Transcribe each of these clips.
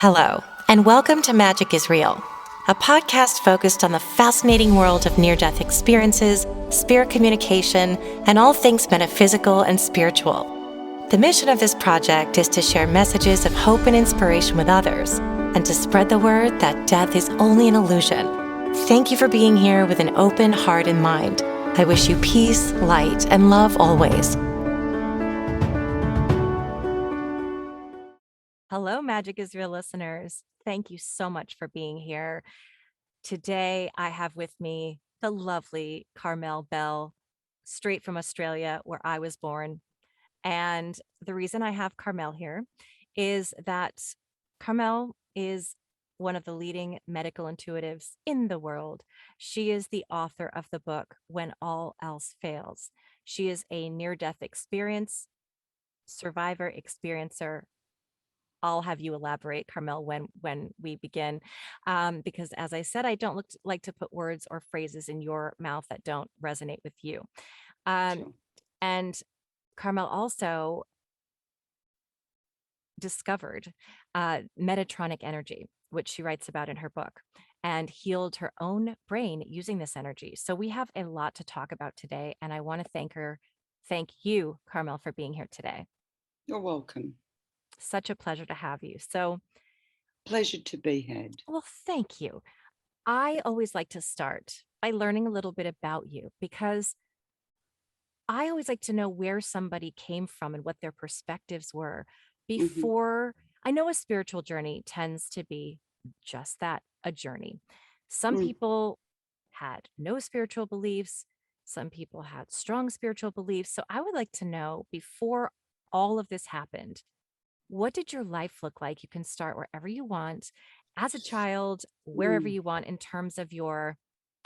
Hello, and welcome to Magic is Real, a podcast focused on the fascinating world of near-death experiences, spirit communication, and all things metaphysical and spiritual. The mission of this project is to share messages of hope and inspiration with others, and to spread the word that death is only an illusion. Thank you for being here with an open heart and mind. I wish you peace, light, and love always. Hello, Magic is Real listeners. Thank you so much for being here. Today, I have with me the lovely Carmel Bell, straight from Australia, where I was born. And the reason I have Carmel here is that Carmel is one of the leading medical intuitives in the world. She is the author of the book, When All Else Fails. She is a near-death experience survivor, experiencer. I'll have you elaborate, Carmel, when we begin, because as I said, I don't like to put words or phrases in your mouth that don't resonate with you. Sure. And Carmel also discovered Metatronic energy, which she writes about in her book, and healed her own brain using this energy. So we have a lot to talk about today, and I want to thank you, Carmel, for being here today. You're welcome. Such a pleasure to have you. So, Pleasure to be had. well, thank you. I always like to start by learning a little bit about you because I always like to know where somebody came from and what their perspectives were hmm before. I know a spiritual journey tends to be just that, a journey. Some Mm. people had no spiritual beliefs, some people had strong spiritual beliefs. So I would like to know before all of this happened, what did your life look like? You can start wherever you want, as a child, wherever Mm. you want, in terms of your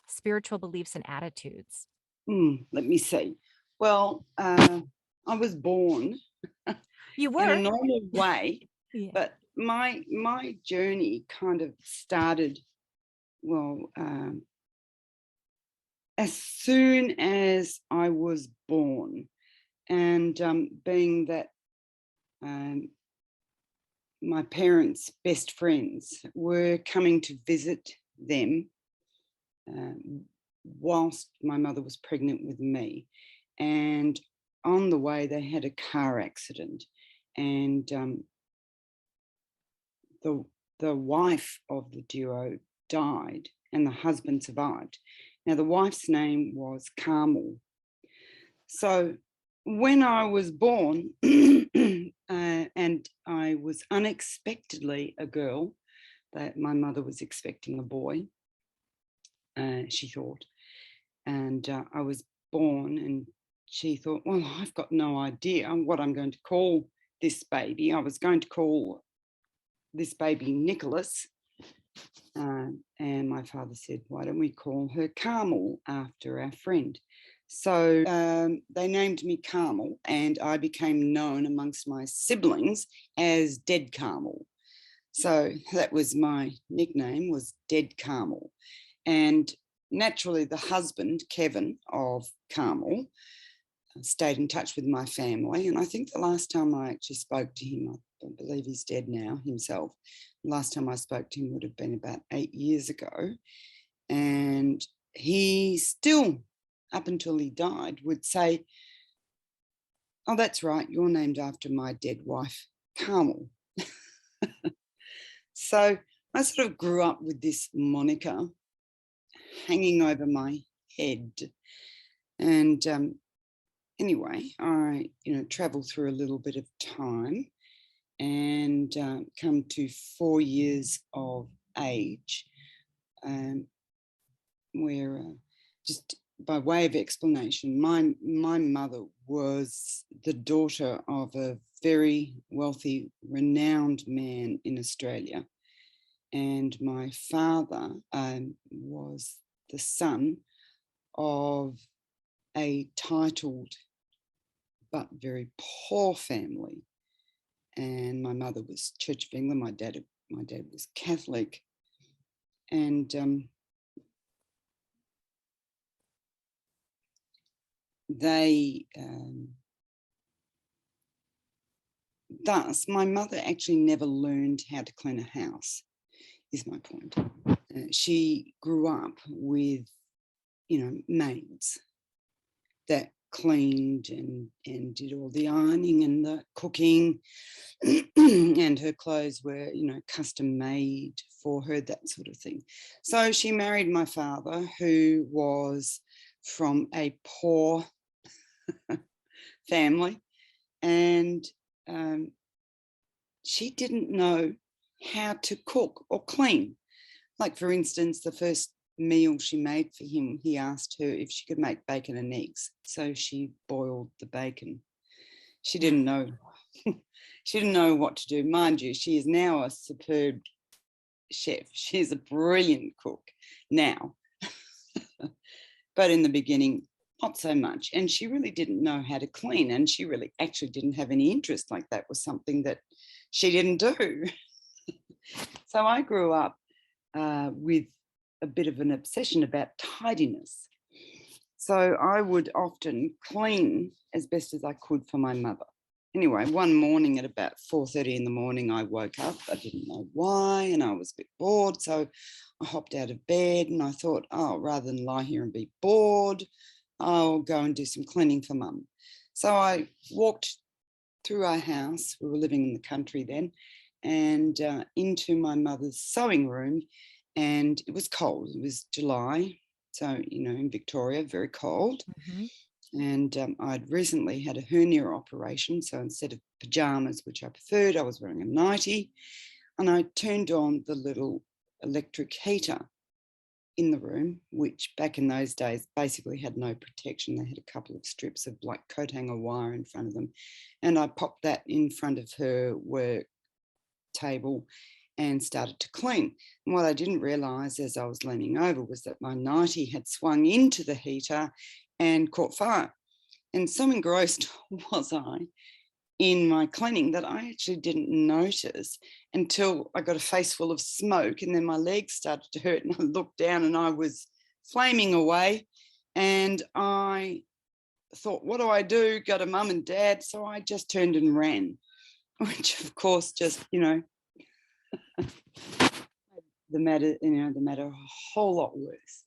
spiritual beliefs and attitudes. Let me see. Well, I was born You in a were? normal way, Yeah. but my journey kind of started well as soon as I was born, and being that um, my parents' best friends were coming to visit them um, whilst my mother was pregnant with me. And on the way, they had a car accident, and the the wife of the duo died, and the husband survived. Now, the wife's name was Carmel. So, when I was born, and I was unexpectedly a girl, that my mother was expecting a boy, she thought. And I was born, and she thought, well, I've got no idea what I'm going to call this baby. I was going to call this baby Nicholas. And my father said, why don't we call her Carmel, after our friend? So they named me Carmel, and I became known amongst my siblings as Dead Carmel. So that was my nickname, was Dead Carmel. And naturally, the husband, Kevin, of Carmel, stayed in touch with my family. And I think the last time I actually spoke to him, I believe he's dead now himself. The last time I spoke to him would have been about 8 years ago. And he still, up until he died, would say, oh, that's right, you're named after my dead wife, Carmel. So I sort of grew up with this moniker hanging over my head. And anyway, I traveled through a little bit of time, and come to 4 years of age, where just by way of explanation, my mother was the daughter of a very wealthy, renowned man in Australia, and my father was the son of a titled but very poor family. And my mother was Church of England. My dad was Catholic, and they thus, my mother actually never learned how to clean a house, is my point. She grew up with, maids that cleaned and did all the ironing and the cooking, and her clothes were, custom made for her, that sort of thing. So she married my father, who was from a poor family, and she didn't know how to cook or clean. Like, for instance, the first meal she made for him, he asked her if she could make bacon and eggs. So she boiled the bacon. She didn't know. She didn't know what to do. Mind you, she is now a superb chef. She's a brilliant cook now. But in the beginning, not so much. And she really didn't know how to clean. And she really actually didn't have any interest. Like, that was something that she didn't do. So I grew up with a bit of an obsession about tidiness. So I would often clean as best as I could for my mother. Anyway, one morning at about 4:30 in the morning, I woke up. I didn't know why, and I was a bit bored. So I hopped out of bed and I thought, oh, rather than lie here and be bored, I'll go and do some cleaning for Mum. So I walked through our house. We were living in the country then, and into my mother's sewing room. And it was cold. It was July. So, in Victoria, very cold. Mhm. And I'd recently had a hernia operation. So instead of pajamas, which I preferred, I was wearing a nightie. And I turned on the little electric heater in the room, which back in those days basically had no protection. They had a couple of strips of like coat hanger wire in front of them. And I popped that in front of her work table and started to clean. And what I didn't realise as I was leaning over was that my nightie had swung into the heater and caught fire. And so engrossed was I in my cleaning that I actually didn't notice until I got a face full of smoke, and then my legs started to hurt, and I looked down and I was flaming away. And I thought, what do I do? Go to Mum and Dad. So I just turned and ran, which of course just, the matter a whole lot worse.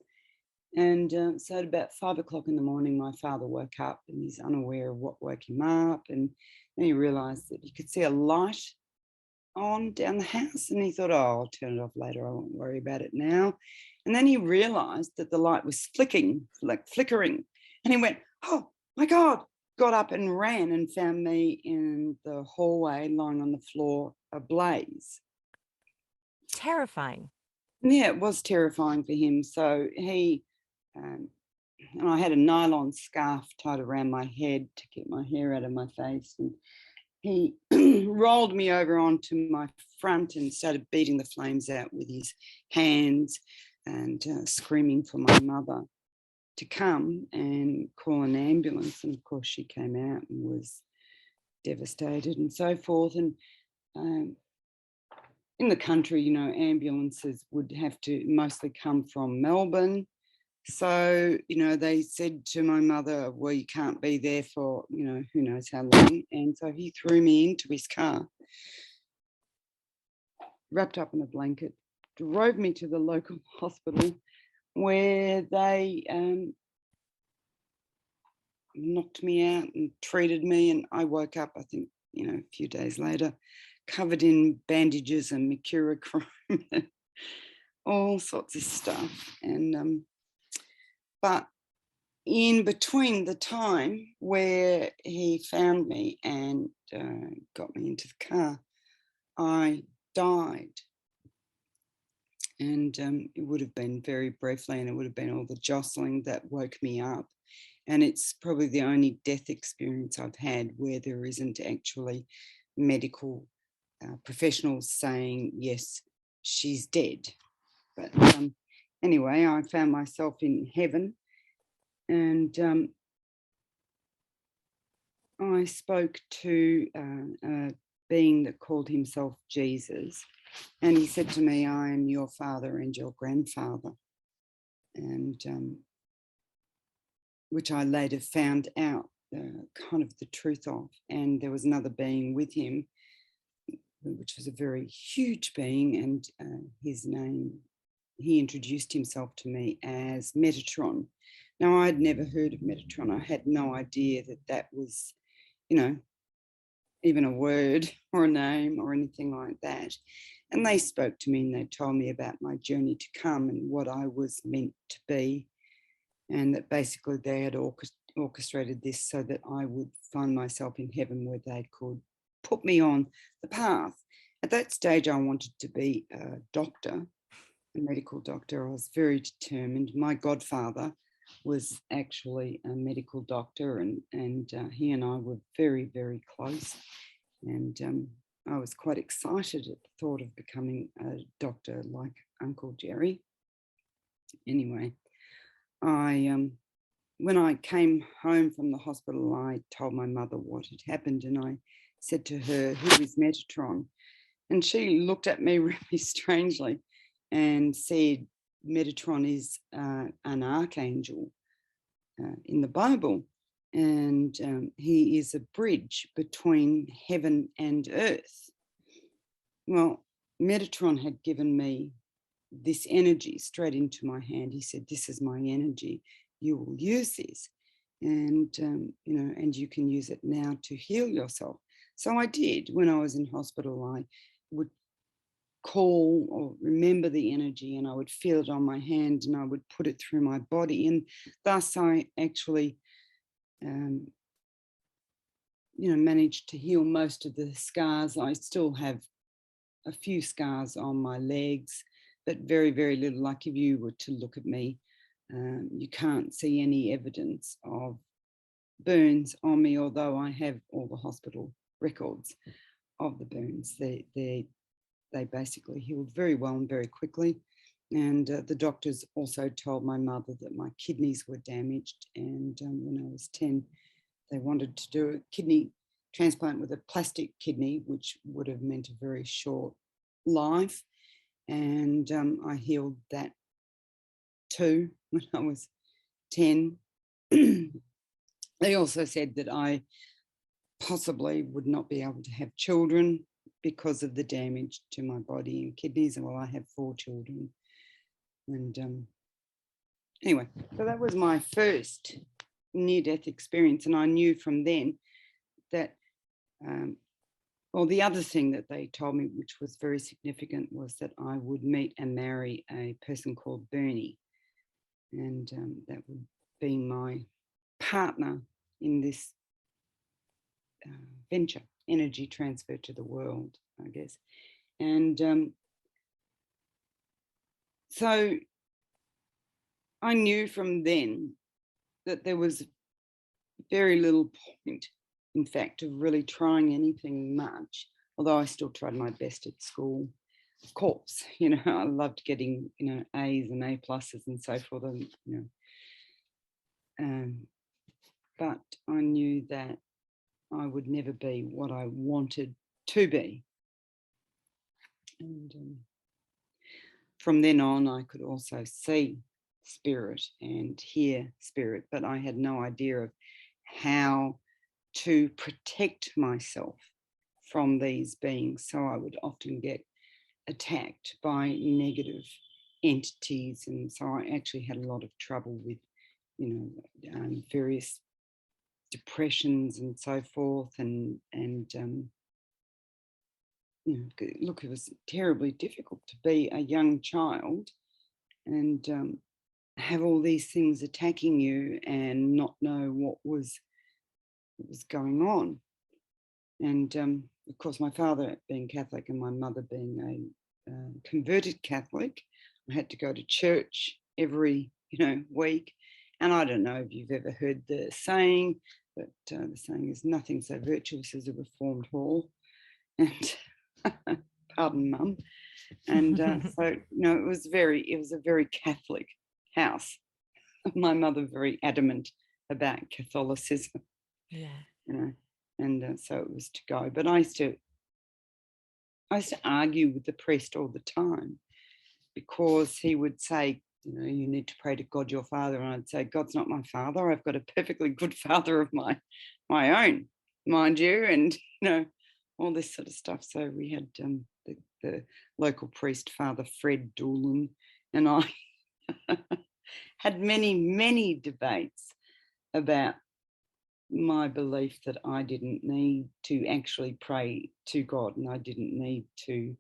And so at about 5 o'clock in the morning, my father woke up and he's unaware of what woke him up. And then he realised that he could see a light on down the house. And he thought, oh, I'll turn it off later. I won't worry about it now. And then he realised that the light was flickering. And he went, oh, my God, got up and ran and found me in the hallway lying on the floor ablaze. Terrifying. Yeah, it was terrifying for him. So he, and I had a nylon scarf tied around my head to keep my hair out of my face. And he rolled me over onto my front and started beating the flames out with his hands and screaming for my mother to come and call an ambulance. And of course, she came out and was devastated and so forth. And in the country, ambulances would have to mostly come from Melbourne. So, they said to my mother, well, you can't be there for, who knows how long. And so he threw me into his car, wrapped up in a blanket, drove me to the local hospital where they knocked me out and treated me. And I woke up, I think, a few days later, covered in bandages and mercurochrome, all sorts of stuff. And but in between the time where he found me and got me into the car, I died. And it would have been very briefly, and it would have been all the jostling that woke me up. And it's probably the only death experience I've had where there isn't actually medical professionals saying, yes, she's dead. But anyway, I found myself in heaven, and I spoke to a being that called himself Jesus, and he said to me, I am your father and your grandfather. And which I later found out kind of the truth of. And there was another being with him which was a very huge being, and his name, he introduced himself to me as Metatron. Now, I'd never heard of Metatron. I had no idea that that was, you know, even a word or a name or anything like that. And they spoke to me and they told me about my journey to come and what I was meant to be, and that basically they had orchestrated this so that I would find myself in heaven where they could put me on the path. At that stage, I wanted to be a doctor, a medical doctor. I was very determined. My godfather was actually a medical doctor, and he and I were very, very close. And I was quite excited at the thought of becoming a doctor like Uncle Jerry. Anyway, I when I came home from the hospital, I told my mother what had happened, and I said to her, "Who is Metatron?" And she looked at me really strangely and said, "Metatron is an archangel in the Bible, and he is a bridge between heaven and earth." Well, Metatron had given me this energy straight into my hand. He said, "This is my energy. You will use this, and and you can use it now to heal yourself." So I did. When I was in hospital, I would call or remember the energy, and I would feel it on my hand, and I would put it through my body, and thus I actually um, managed to heal most of the scars. I still have a few scars on my legs, but very, very little. Like if you were to look at me, you can't see any evidence of burns on me, although I have all the hospital records of the burns. They basically healed very well and very quickly. And the doctors also told my mother that my kidneys were damaged. And when I was 10, they wanted to do a kidney transplant with a plastic kidney, which would have meant a very short life. And I healed that too when I was 10. They also said that I possibly would not be able to have children because of the damage to my body and kidneys. And well, I have 4 children. And anyway, so that was my first near-death experience. And I knew from then that, well, the other thing that they told me, which was very significant, was that I would meet and marry a person called Bernie. And that would be my partner in this venture, energy transfer to the world, I guess. And so I knew from then that there was very little point, in fact, of really trying anything much, although I still tried my best at school. Of course, I loved getting, A's and A pluses and so forth, and, but I knew that I would never be what I wanted to be. And from then on, I could also see spirit and hear spirit, but I had no idea of how to protect myself from these beings. So I would often get attacked by negative entities. And so I actually had a lot of trouble with, various depressions and so forth. And look, it was terribly difficult to be a young child and have all these things attacking you and not know what was going on. And of course, my father being Catholic and my mother being a converted Catholic, I had to go to church every week. And I don't know if you've ever heard the saying, but the saying is nothing so virtuous as a reformed hall. And pardon, Mum. And so it was a very Catholic house. My mother very adamant about Catholicism. Yeah. And so it was to go. But I used to argue with the priest all the time, because he would say, you need to pray to God your Father, and I'd say, God's not my father. I've got a perfectly good father of my own, mind you, and all this sort of stuff. So we had the local priest, Father Fred Doolan, and I had many, many debates about my belief that I didn't need to actually pray to God, and I didn't need to,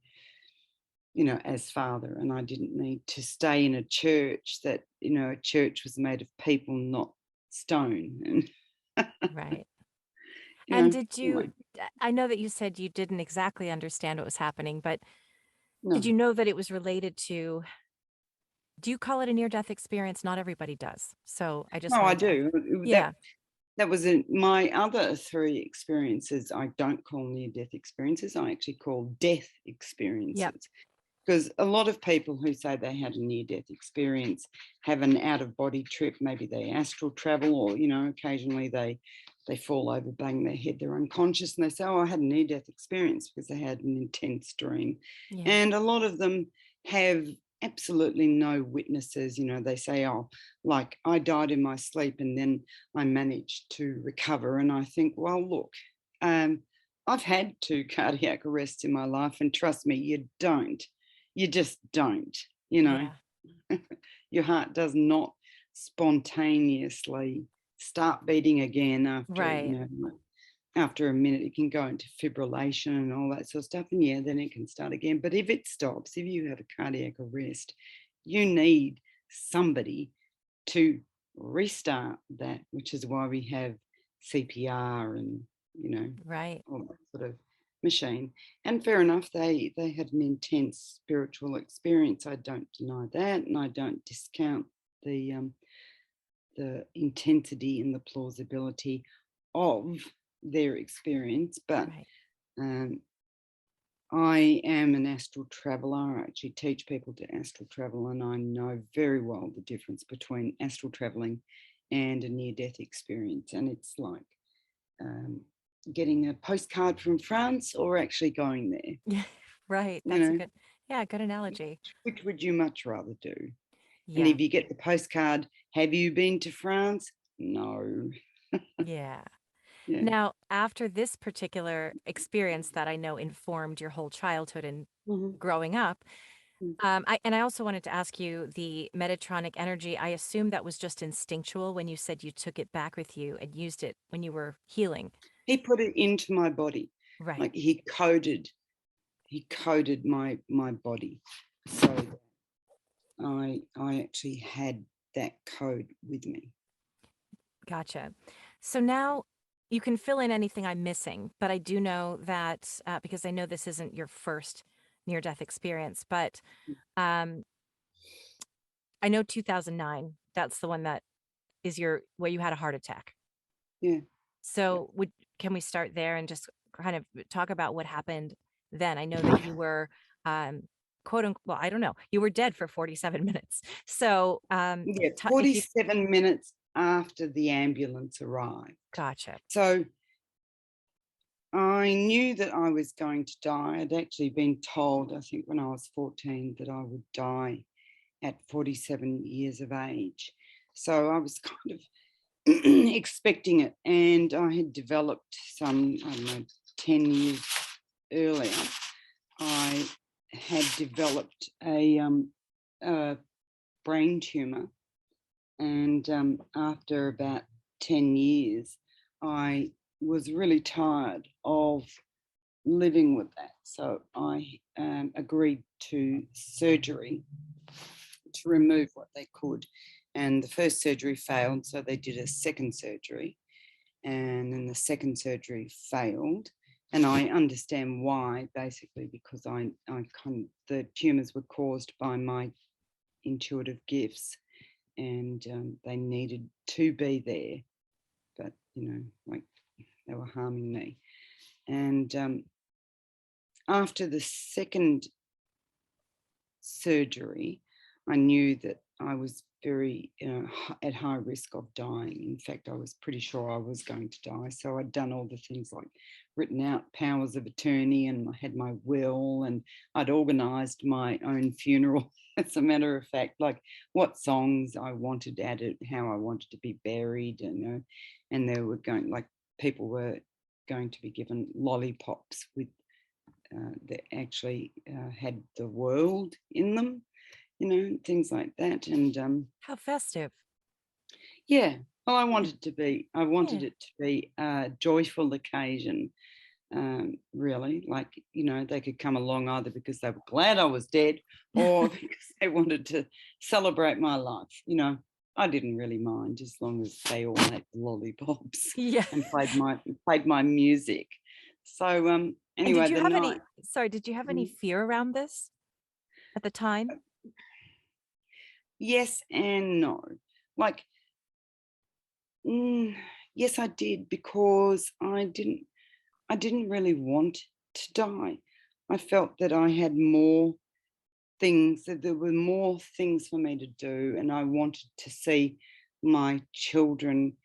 as Father, and I didn't need to stay in a church that, a church was made of people, not stone. And, Right. And did you anyway, I know that you said you didn't exactly understand what was happening, but did no. you know that it was related to do you call it a near-death experience? Not everybody does. So I just No, I wanted to ask. do. Yeah. That was in my other three experiences. I don't call near death experiences. I actually call death Yep. experiences. Because a lot of people who say they had a near death experience have an out of body trip. Maybe they astral travel, or, occasionally they fall over, bang their head, they're unconscious, and they say, oh, I had a near death experience because they had an intense dream. Yeah. And a lot of them have absolutely no witnesses. They say, oh, like I died in my sleep and then I managed to recover. And I think, well, look, I've had 2 cardiac arrests in my life, and trust me, you just don't, you know. Yeah. Your heart does not spontaneously start beating again after, Right. like, after a minute. It can go into fibrillation and all that sort of stuff. And yeah, then it can start again. But if it stops, if you have a cardiac arrest, you need somebody to restart that, which is why we have CPR and, you know, Right. all that sort of machine. And fair enough, they had an intense spiritual experience. I don't deny that, and I don't discount the intensity and the plausibility of their experience. But Right. um, I am an astral traveller. I actually teach people to astral travel, and I know very well the difference between astral travelling and a near death experience. And it's like um, getting a postcard from France or actually going there. Yeah. Right. You That's a know, good yeah, good analogy. which would you much rather do? And Yeah. if you get the postcard, have you been to France? No. Yeah. Yeah. Now, after this particular experience that I know informed your whole childhood and Mhm. growing up, Mm. I also wanted to ask you the Metatronic energy. I assume that was just instinctual when you said you took it back with you and used it when you were healing. He put it into my body, Right. like he coded my body, so that I actually had that code with me. Gotcha. So now you can fill in anything I'm missing, but I do know that because I know this isn't your first near death experience, but um, I know 2009. That's the one that is your where you had a heart attack. Yeah, yeah, So would can we start there and just kind of talk about what happened then? I know that you were um, quote unquote, well, I don't know, you were dead for 47 minutes. So yeah. if you 47 minutes after the ambulance arrived. gotcha, So I knew that I was going to die. I'd actually been told, I think when I was 14, that I would die at 47 years of age. So I was kind of expecting it. And I had developed some, I don't know, 10 years earlier, I had developed a brain tumor. And after about 10 years, I was really tired of living with that. So I agreed to surgery to remove what they could. And the first surgery failed, so they did a second surgery. And then the second surgery failed. And I understand why, basically, because the tumors were caused by my intuitive gifts, and they needed to be there, but like they were harming me. And after the second surgery, I knew that I was very at high risk of dying. In fact, I was pretty sure I was going to die. So I'd done all the things like written out powers of attorney, and I had my will, and I'd organised my own funeral. As a matter of fact, like what songs I wanted added, how I wanted to be buried, and they were going, like, people were going to be given lollipops with that actually had the world in them, things like that. And How festive. yeah, well, I wanted Yeah. it to be a joyful occasion, really. Like, they could come along either because they were glad I was dead or because they wanted to celebrate my life. I didn't really mind as long as they all ate the lollipops Yeah. and played my music. So And did anyway, you the have night. any sorry, did you have any Mm, fear around this at the time? yes and no. Like, mm, yes, I did, because I didn't really want to die. I felt that I had more things, that there were more things for me to do, and I wanted to see my children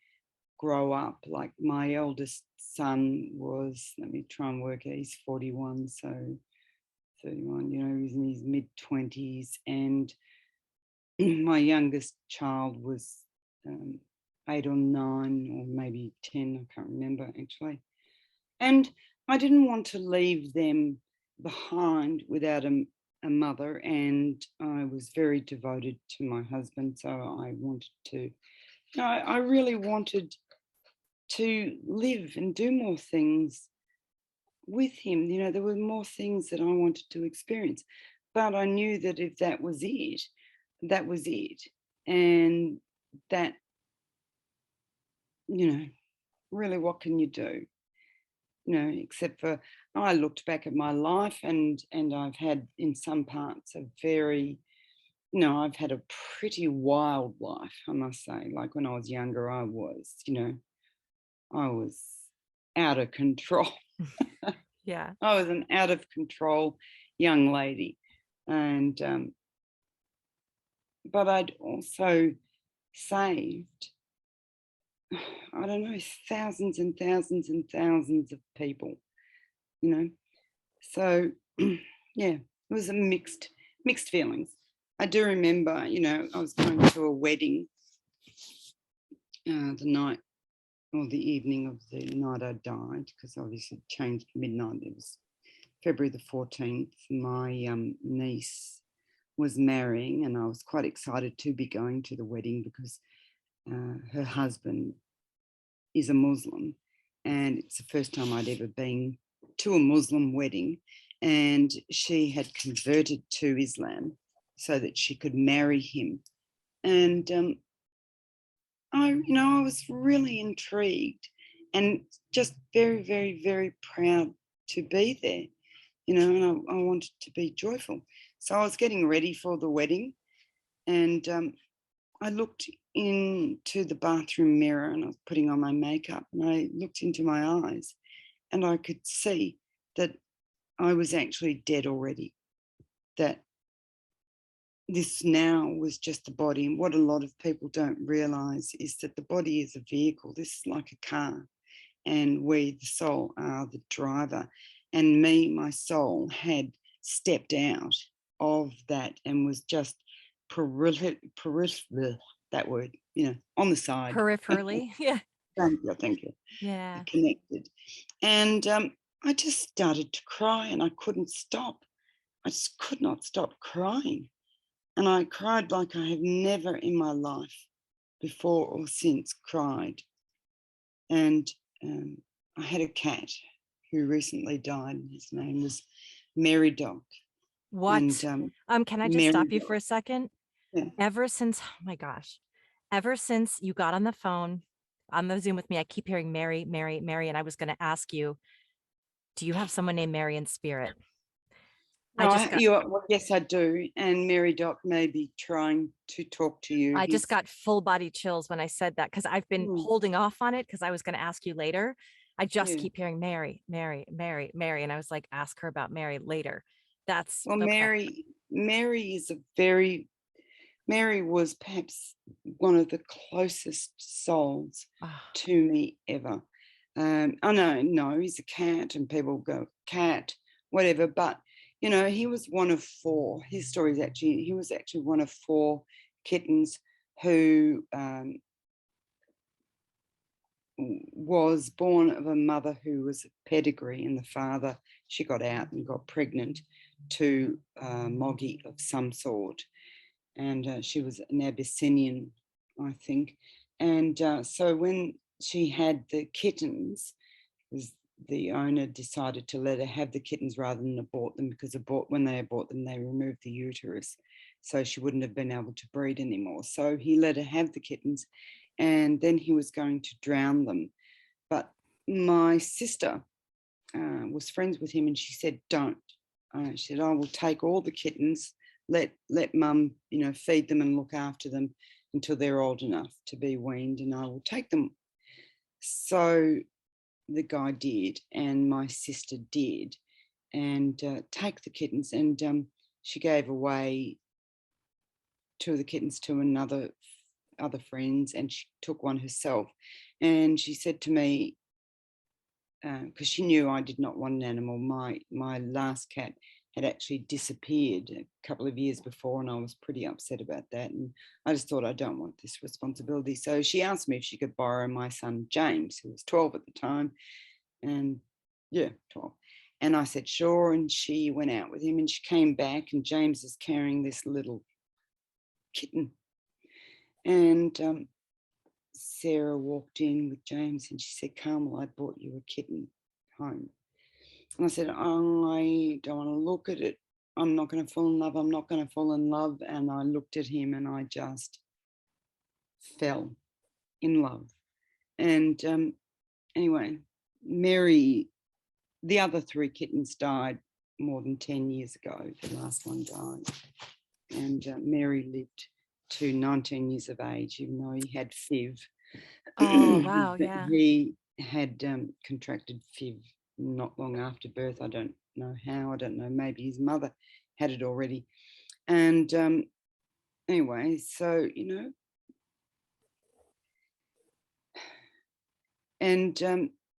grow up. Like, my eldest son was, let me try and work it, he's 41, so 31, he's in his mid-20s, and my youngest child was 8 or 9 or maybe 10, I can't remember actually. And I didn't want to leave them behind without a mother, and I was very devoted to my husband, so I wanted to, I really wanted to live and do more things with him. There were more things that I wanted to experience, but I knew that if that was it, that was it. And that, really, what can you do? Except for, I looked back at my life, and I've had in some parts a very, I've had a pretty wild life, I must say. Like, when I was younger, I was out of control. Yeah. I was an out of control young lady, and but I'd also saved, I don't know, thousands and thousands and thousands of people. You know, So, yeah, it was a mixed feelings. I do remember, I was going to a wedding the night or the evening of the night I died, because obviously it changed midnight. It was February the 14th. My niece was marrying, and I was quite excited to be going to the wedding because her husband is a Muslim, and it's the first time I'd ever been to a Muslim wedding, and she had converted to Islam so that she could marry him. And I was really intrigued and just very, very, very proud to be there, and I wanted to be joyful. So I was getting ready for the wedding, and I looked into the bathroom mirror, and I was putting on my makeup, and I looked into my eyes, and I could see that I was actually dead already, that this now was just the body. And what a lot of people don't realize is that the body is a vehicle. This is like a car, and we, the soul, are the driver. And me, my soul, had stepped out of that and was just that word, on the side. Peripherally. Yeah. Thank you. Yeah. Connected. And I just started to cry, and I couldn't stop. I just could not stop crying. And I cried like I have never in my life before or since cried. And I had a cat who recently died. His name was Mary Doc. And What? Can I just Mary stop you for Doc, a second? yeah. Ever since oh my gosh, ever since you got on the phone, on the Zoom with me, I keep hearing Mary, Mary, Mary, and I was gonna ask you, do you have someone named Mary in spirit? I No, just got well, yes, I do. And Mary Doc may be trying to talk to you. I just got full body chills when I said that because I've been Mm, holding off on it because I was gonna ask you later. I just yeah. keep hearing Mary, Mary, Mary, Mary, and I was like, ask her about Mary later. That's Well, okay. Mary is a very Mary was perhaps one of the closest souls Ah, to me ever. I know, no, he's a cat, and people go, cat, whatever. But, he was one of four. His story is actually, he was actually one of four kittens who was born of a mother who was a pedigree, and the father, she got out and got pregnant to Moggy of some sort. And she was an Abyssinian, I think. And so when she had the kittens, the owner decided to let her have the kittens rather than abort them, because when they abort them, they remove the uterus. So she wouldn't have been able to breed anymore. So he let her have the kittens, and then he was going to drown them. But my sister was friends with him, and she said, don't. She said, I will take all the kittens, let mum, feed them and look after them until they're old enough to be weaned, and I will take them. So the guy did, and my sister did, and take the kittens, and she gave away 2 of the kittens to other friends, and she took one herself. And she said to me, because she knew I did not want an animal, my last cat had actually disappeared a couple of years before, and I was pretty upset about that, and I just thought, I don't want this responsibility. So she asked me if she could borrow my son James, who was 12 at the time, and 12. And I said, sure. And she went out with him, and she came back, and James is carrying this little kitten. And Sarah walked in with James, and she said, Carmel, I brought you a kitten home. And I said, I don't want to look at it. I'm not going to fall in love. I'm not going to fall in love. And I looked at him, and I just fell in love. And anyway, Mary, the other 3 kittens died more than 10 years ago. The last one died. And Mary lived to 19 years of age, even though he had FIV. Oh, wow. Yeah. He had contracted FIV not long after birth. I don't know how. I don't know. Maybe his mother had it already. And anyway, so, and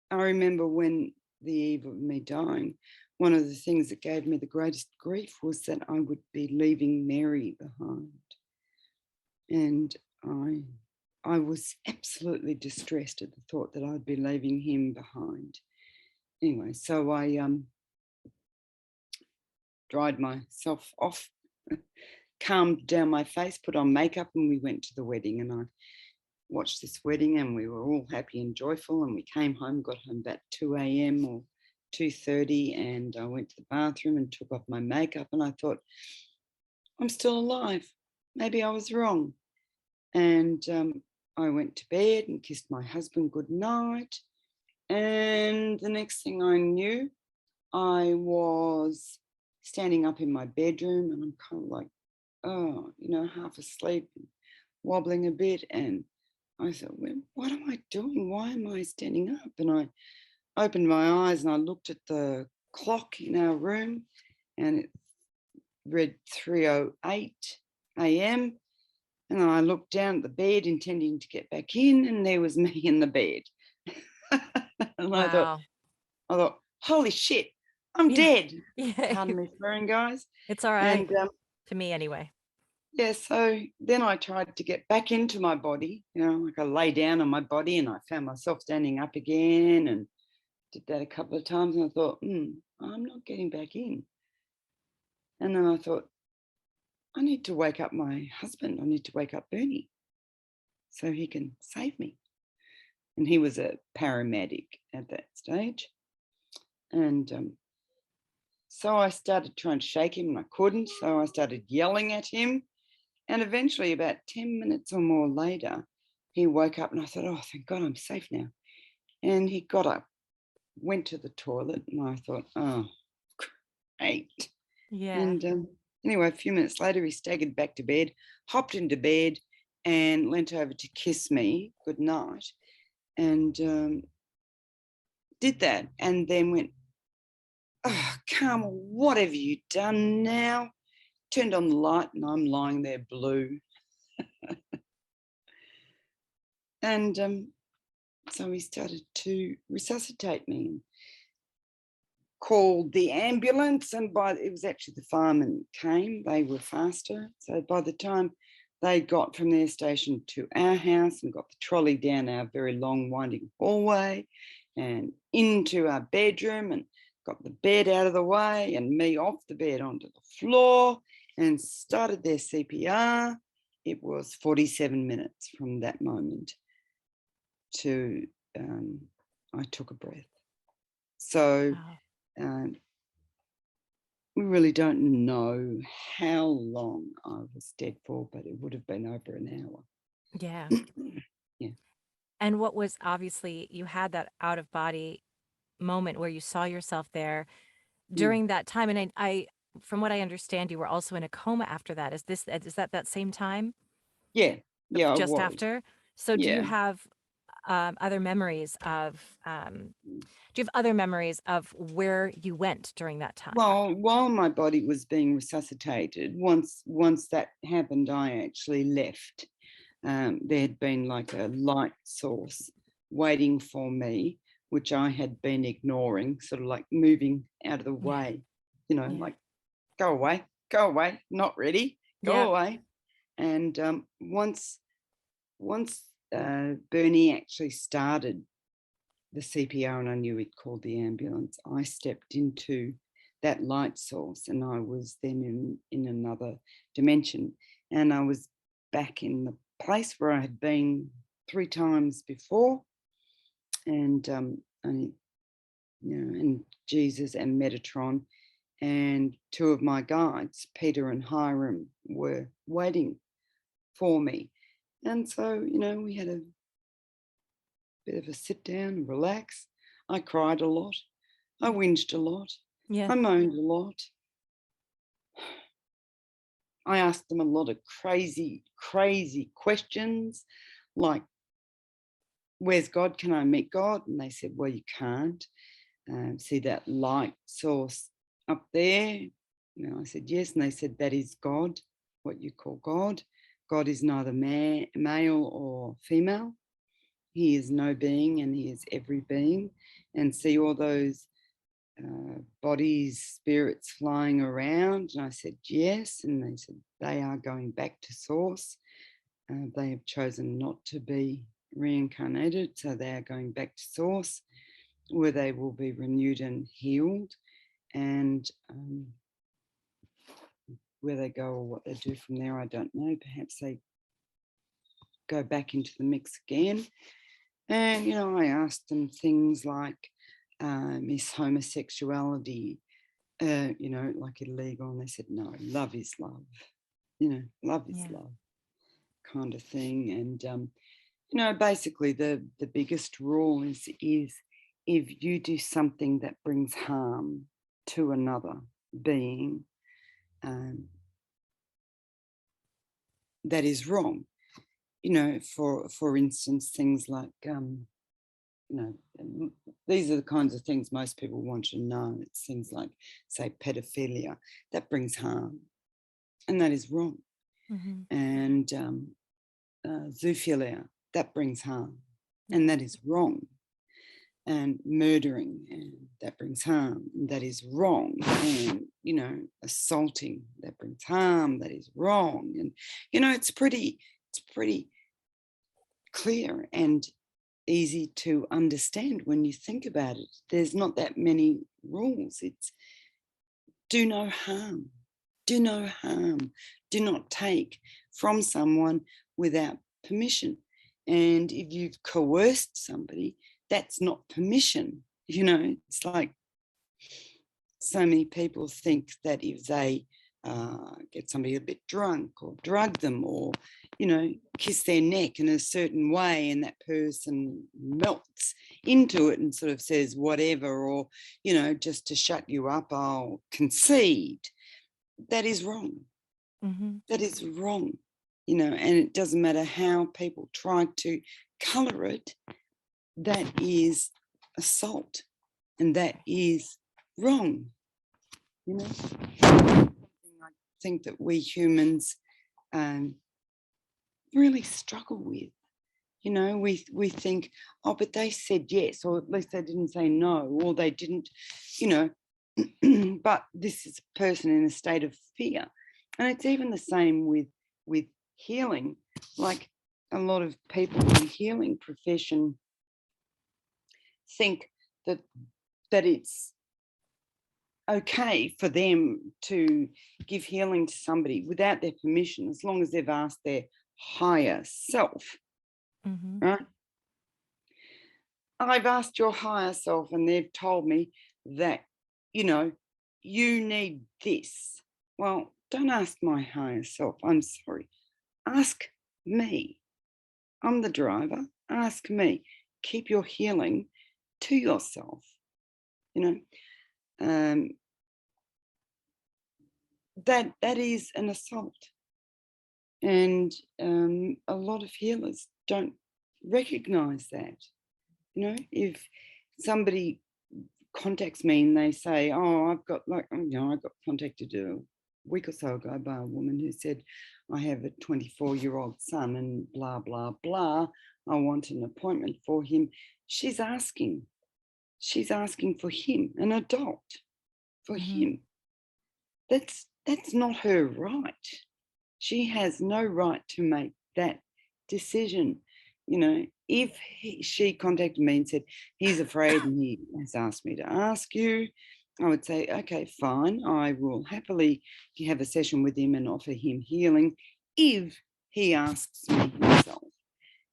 I remember when the eve of me dying, one of the things that gave me the greatest grief was that I would be leaving Mary behind. And I was absolutely distressed at the thought that I'd be leaving him behind. Anyway, so I dried myself off, calmed down my face, put on makeup, and we went to the wedding. And I watched this wedding, and we were all happy and joyful. And we came home, got home about 2 a.m. or 2:30, and I went to the bathroom and took off my makeup, and I thought, I'm still alive. Maybe I was wrong. And I went to bed and kissed my husband good night. And the next thing I knew, I was standing up in my bedroom, and I'm kind of like, half asleep, wobbling a bit. And I thought, well, what am I doing? Why am I standing up? And I opened my eyes, and I looked at the clock in our room, and it read 3:08 a.m. And then I looked down at the bed, intending to get back in, and there was me in the bed. And Wow. I thought, holy shit, I'm Yeah. dead. Yeah. Pardon me swearing, guys. It's all right. And To me, anyway. so then I tried to get back into my body, like I lay down on my body, and I found myself standing up again, and did that a couple of times. And I thought, I'm not getting back in. And then I thought, I need to wake up my husband. I need to wake up Bernie so he can save me. And he was a paramedic at that stage. And so I started trying to shake him, and I couldn't. So I started yelling at him. And eventually, about 10 minutes or more later, he woke up, and I thought, oh, thank God, I'm safe now. And he got up, went to the toilet, and I thought, oh, great. Yeah. And anyway, a few minutes later, he staggered back to bed, hopped into bed, and leant over to kiss me goodnight, and did that, and then went, oh, Carmel, what have you done now? Turned on the light, and I'm lying there blue. And so he started to resuscitate me, and called the ambulance, and it was actually the firemen came. They were faster. So by the time they got from their station to our house and got the trolley down our very long winding hallway and into our bedroom and got the bed out of the way and me off the bed onto the floor and started their CPR. It was 47 minutes from that moment to I took a breath. So Wow. um, we really don't know how long I was dead for, but it would have been over an hour. Yeah. Yeah. And what was obviously you had that out of body moment where you saw yourself there Mm. during that time. And I from what I understand, you were also in a coma after that. Is that same time? Yeah. Yeah, I Just was. after? So do you Yeah. have other memories of Mm. do you have other memories of where you went during that time? Well, while my body was being resuscitated, once that happened, I actually left. There had been like a light source waiting for me, which I had been ignoring, sort of like moving out of the Yeah. way, Yeah. like go away, not ready, go Yep. away. And once Bernie actually started the CPR and I knew he'd called the ambulance, I stepped into that light source and I was then in another dimension. And I was back in the place where I had been 3 times before. And and Jesus and Metatron and two of my guides, Peter and Hiram, were waiting for me. And so, we had a bit of a sit down, relax. I cried a lot. I whinged a lot. Yeah. I moaned a lot. I asked them a lot of crazy, crazy questions like, where's God? Can I meet God? And they said, well, you can't. See that light source up there? I said, yes. And they said, that is God, what you call God. God is neither male or female. He is no being and he is every being. And see all those bodies, spirits flying around? And I said, yes. And they said, they are going back to source. They have chosen not to be reincarnated. So they are going back to source where they will be renewed and healed. And where they go or what they do from there, I don't know. Perhaps they go back into the mix again. And, I asked them things like, is homosexuality, like illegal? And they said, no, love is love. Love is Yeah. love kind of thing. And, basically the biggest rule is if you do something that brings harm to another being, that is wrong. For instance, things like, these are the kinds of things most people want to know. It's things like, say, pedophilia, that brings harm, and that is wrong. Mm-hmm. And zoophilia, that brings harm, Yeah. and that is wrong. And murdering, and that brings harm, and that is wrong. And assaulting, that brings harm, that is wrong. And it's pretty clear and easy to understand when you think about it. There's not that many rules. It's do no harm, do no harm, do not take from someone without permission. And if you've coerced somebody, that's not permission. It's like so many people think that if they get somebody a bit drunk or drug them or, kiss their neck in a certain way and that person melts into it and sort of says whatever, or, just to shut you up, I'll concede. That is wrong. Mm-hmm. That is wrong. And it doesn't matter how people try to colour it, that is assault and that is wrong. I think that we humans really struggle with. We think, oh, but they said yes, or at least they didn't say no, or they didn't, but this is a person in a state of fear. And it's even the same with healing, like a lot of people in the healing profession think that it's okay for them to give healing to somebody without their permission, as long as they've asked their higher self, Mm-hmm. right? I've asked your higher self and they've told me that, you know, you need this. Well, don't ask my higher self. I'm sorry. Ask me. I'm the driver. Ask me. Keep your healing to yourself. You know, um, that is an assault, and a lot of healers don't recognize that. You know, if somebody contacts me and they say, "Oh, I've got like, I got contacted a week or so ago by a woman who said, I have a 24-year-old son and blah, blah, blah. I want an appointment for him." She's asking, she's asking for him, an adult, for Mm-hmm. him. That's not her right. She has no right to make that decision. You know, if she contacted me and said, he's afraid and he has asked me to ask you, I would say, okay, fine. I will happily have a session with him and offer him healing if he asks me himself.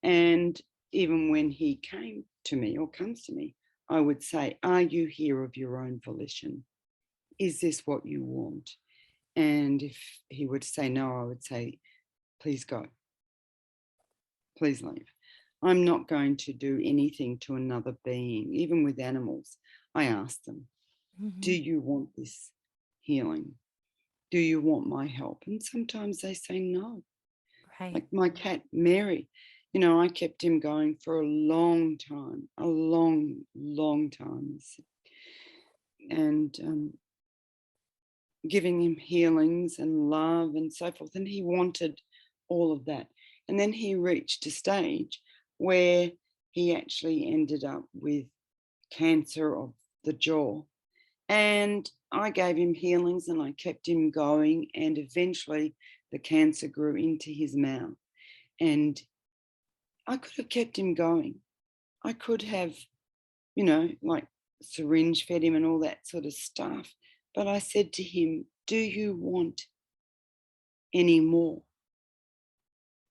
And even when he came to me or comes to me, I would say, are you here of your own volition? Is this what you want? And if he would say no, I would say, please go, please leave. I'm not going to do anything to another being, even with animals. I ask them, do Mm-hmm. you want this healing? Do you want my help? And sometimes they say no. Right. Like my cat, Mary, I kept him going for a long time, a long, long time. And giving him healings and love and so forth. And he wanted all of that. And then he reached a stage where he actually ended up with cancer of the jaw. And I gave him healings and I kept him going. And eventually the cancer grew into his mouth. And I could have kept him going. I could have, like syringe fed him and all that sort of stuff. But I said to him, do you want any more?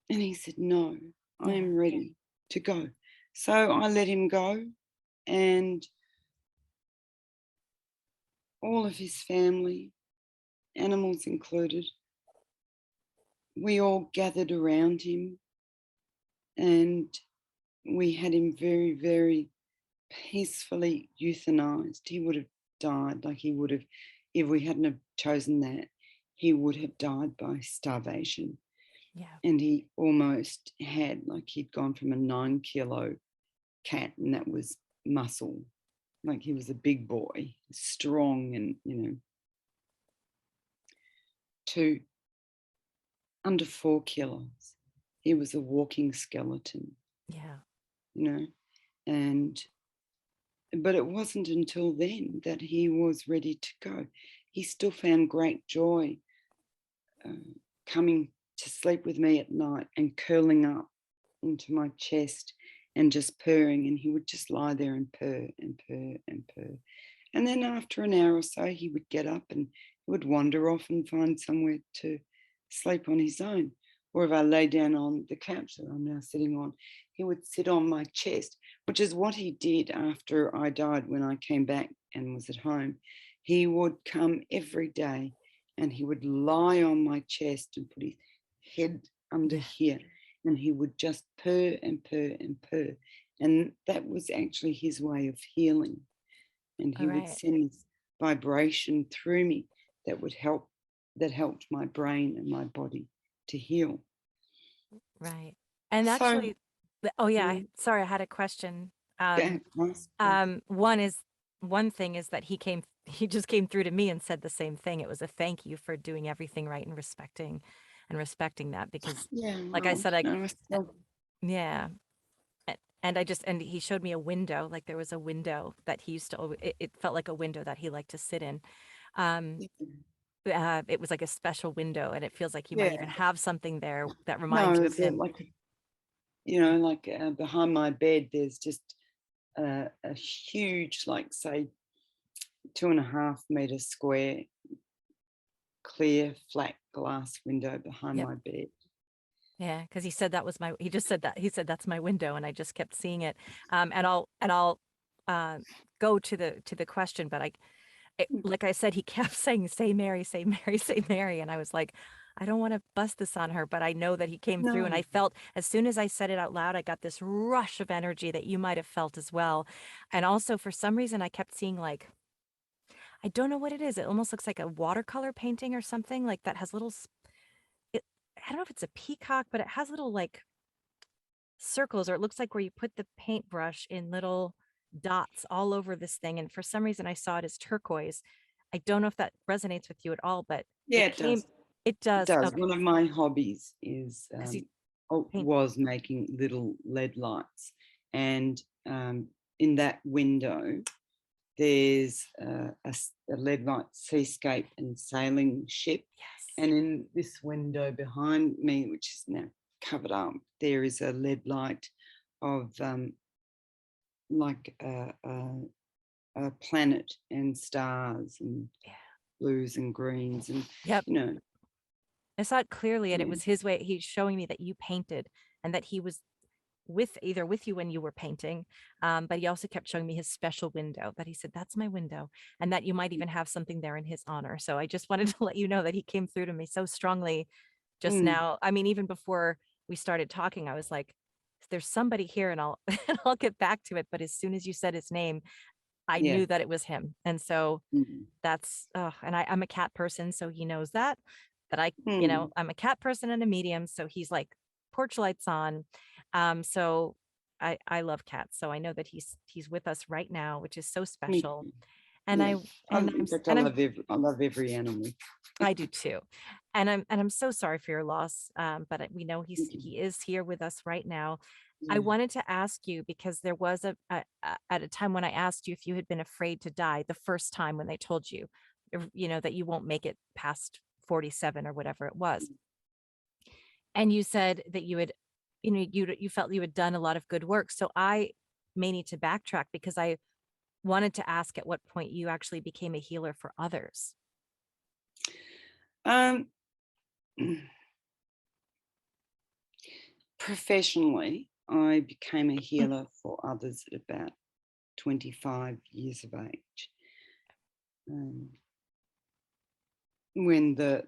And he said, no, I Yeah. am ready to go. So I let him go, and all of his family, animals included, we all gathered around him and we had him very, very peacefully euthanized. He would have died, like he would have, if we hadn't have chosen that, he would have died by starvation. Yeah. And he almost had, like he'd gone from a 9-kilo cat, and that was muscle. Like he was a big boy, strong, and to under 4 kilos. He was a walking skeleton, Yeah. you know. And but it wasn't until then that he was ready to go. He still found great joy coming to sleep with me at night and curling up into my chest and just purring, and he would just lie there and purr and purr and purr. And then after an hour or so, he would get up and he would wander off and find somewhere to sleep on his own. Or if I lay down on the couch that I'm now sitting on, he would sit on my chest, which is what he did after I died when I came back and was at home. He would come every day and he would lie on my chest and put his head under Yeah. here, and he would just purr and purr and purr. And that was actually his way of healing, and All he would right. send this vibration through me that would help, that helped my brain and my body to heal. Right. And So actually, oh yeah, mm, sorry, I had a question. yeah, nice. One is one thing is that he just came through to me and said the same thing. It was a thank you for doing everything right and respecting that because Yeah, like I well, said, no, I still, yeah. And I just and he showed me a window, like there was a window that he used to it felt like a window that he liked to sit in. Um yeah. it was like a special window, and it feels like you might even Yeah. have something there that reminds you No, of they're him. like, behind my bed, there's just a huge, like, say, 2.5 meter square, clear, flat glass window behind Yep. my bed. Yeah, because he just said that. He said, "That's my window," and I just kept seeing it. And I'll, uh, go to the question, but Mm. like I said, he kept saying, "Say Mary, say Mary, say Mary," and I was like, "I don't wanna bust this on her," but I know that he came through, and No. I felt as soon as I said it out loud, I got this rush of energy that you might have felt as well. And also, for some reason, I kept seeing, like, I don't know what it is, it almost looks like a watercolor painting or something, like, that has little s it I don't know if it's a peacock, but it has little, like, circles, or it looks like where you put the paintbrush in little dots all over this thing, and for some reason, I saw it as turquoise. I don't know if that resonates with you at all, but Yeah, it it came does. it It does, does. okay, One of my hobbies is, 'cause you paint was making little LED lights, and in that window, there's a lead light seascape and sailing ship. yes. And in this window behind me, which is now covered up, there is a lead light of like a planet and stars and Yeah. blues and greens and, Yep. you know, I saw it clearly, and it yeah. was his way he's showing me that you painted and that he was with you when you were painting, but he also kept showing me his special window that he said, "That's my window," and that you might even have something there in his honor. So I just wanted to let you know that he came through to me so strongly just Mm, now. I mean, even before we started talking, I was like, "There's somebody here," and I'll and I'll get back to it. But as soon as you said his name, I yeah. knew that it was him, and so Mm, that's and I'm a cat person, so he knows that. That mm, I'm a cat person and a medium, so he's like porch lights on. So I love cats, so I know that he's with us right now, which is so me special. too. And Yeah. I and In fact, and I'm I love every animal. I do too. And I'm so sorry for your loss. But we know Thank you. he is here with us right now. I Yeah. wanted to ask you because there was at a time when I asked you if you had been afraid to die the first time when they told you, that you won't make it past 47 or whatever it was. And you said that you felt you had done a lot of good work. So I may need to backtrack because I wanted to ask at what point you actually became a healer for others. Um, Professionally, I became a healer for others at about 25 years of age. Um, when the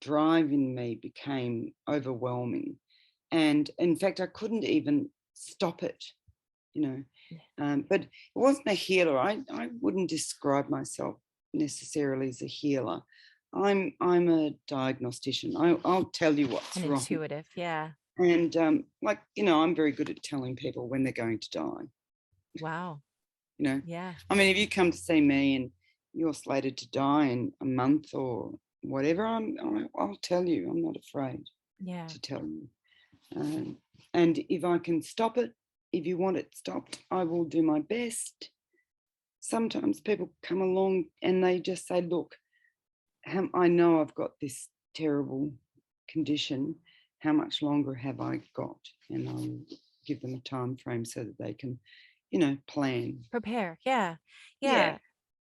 drive in me became overwhelming, and in fact, I couldn't even stop it, you know. Yeah. But it wasn't a healer. I wouldn't describe myself necessarily as a healer. I'm a diagnostician. I'll tell you what's An wrong. intuitive. Yeah. And I'm very good at telling people when they're going to die. Wow. You know, Yeah. I mean, if you come to see me and you're slated to die in a month or whatever, I'll tell you. I'm not afraid Yeah. to tell you. Um, and if I can stop it, if you want it stopped, I will do my best. Sometimes people come along and they just say, "Look, I know I've got this terrible condition. How much longer have I got?" And I'll give them a time frame so that they can, plan. Prepare. Yeah. Yeah, Yeah.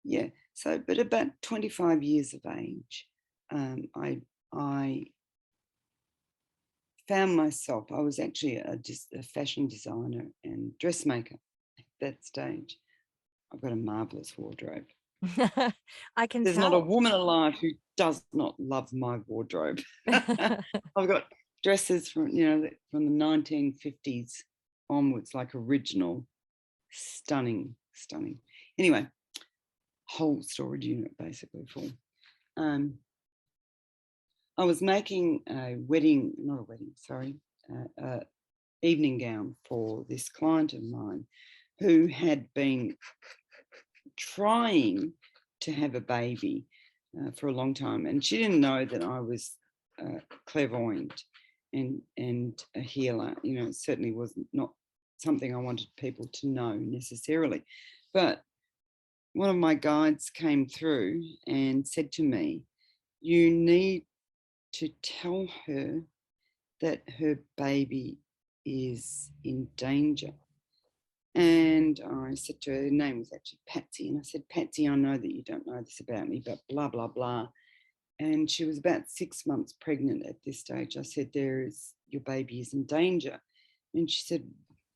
yeah. So, but about 25 years of age, I found myself. I was actually a fashion designer and dressmaker at that stage. I've got a marvelous wardrobe. I can There's not a tell. woman alive who does not love my wardrobe. I've got dresses from the 1950s onwards, like original, stunning, stunning. Anyway, whole storage unit basically full. Um, I was making a wedding, not a wedding, sorry, evening gown for this client of mine who had been trying to have a baby for a long time, and she didn't know that I was clairvoyant and a healer. It certainly was not something I wanted people to know necessarily, but one of my guides came through and said to me, "You need to tell her that her baby is in danger." And I said to her, her name was actually Patsy, and I said, "Patsy, I know that you don't know this about me, but blah, blah, blah." And she was about 6 months pregnant at this stage. I said, "Your baby is in danger." And she said,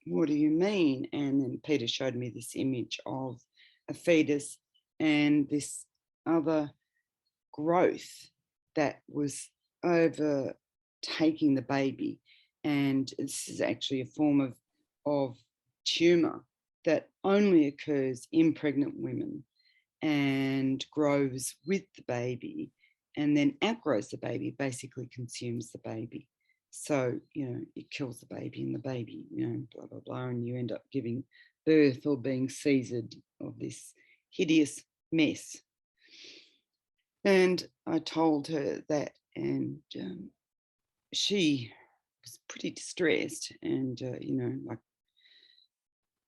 "What do you mean?" And then Peter showed me this image of a fetus and this other growth that was overtaking the baby. And this is actually a form of tumor that only occurs in pregnant women and grows with the baby and then outgrows the baby, basically consumes the baby. So, it kills the baby and the baby, blah, blah, blah, and you end up giving birth or being Caesared of this hideous mess. And I told her that, and she was pretty distressed, and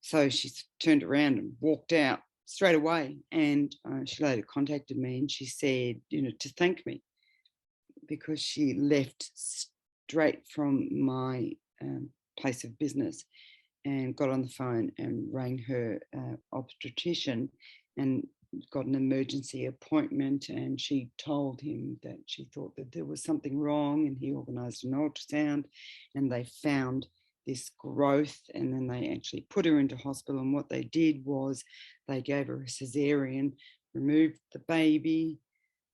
so she turned around and walked out straight away. And she later contacted me, and she said, to thank me, because she left straight from my place of business and got on the phone and rang her obstetrician and got an emergency appointment. And she told him that she thought that there was something wrong, and he organised an ultrasound, and they found this growth, and then they actually put her into hospital. And what they did was they gave her a cesarean, removed the baby,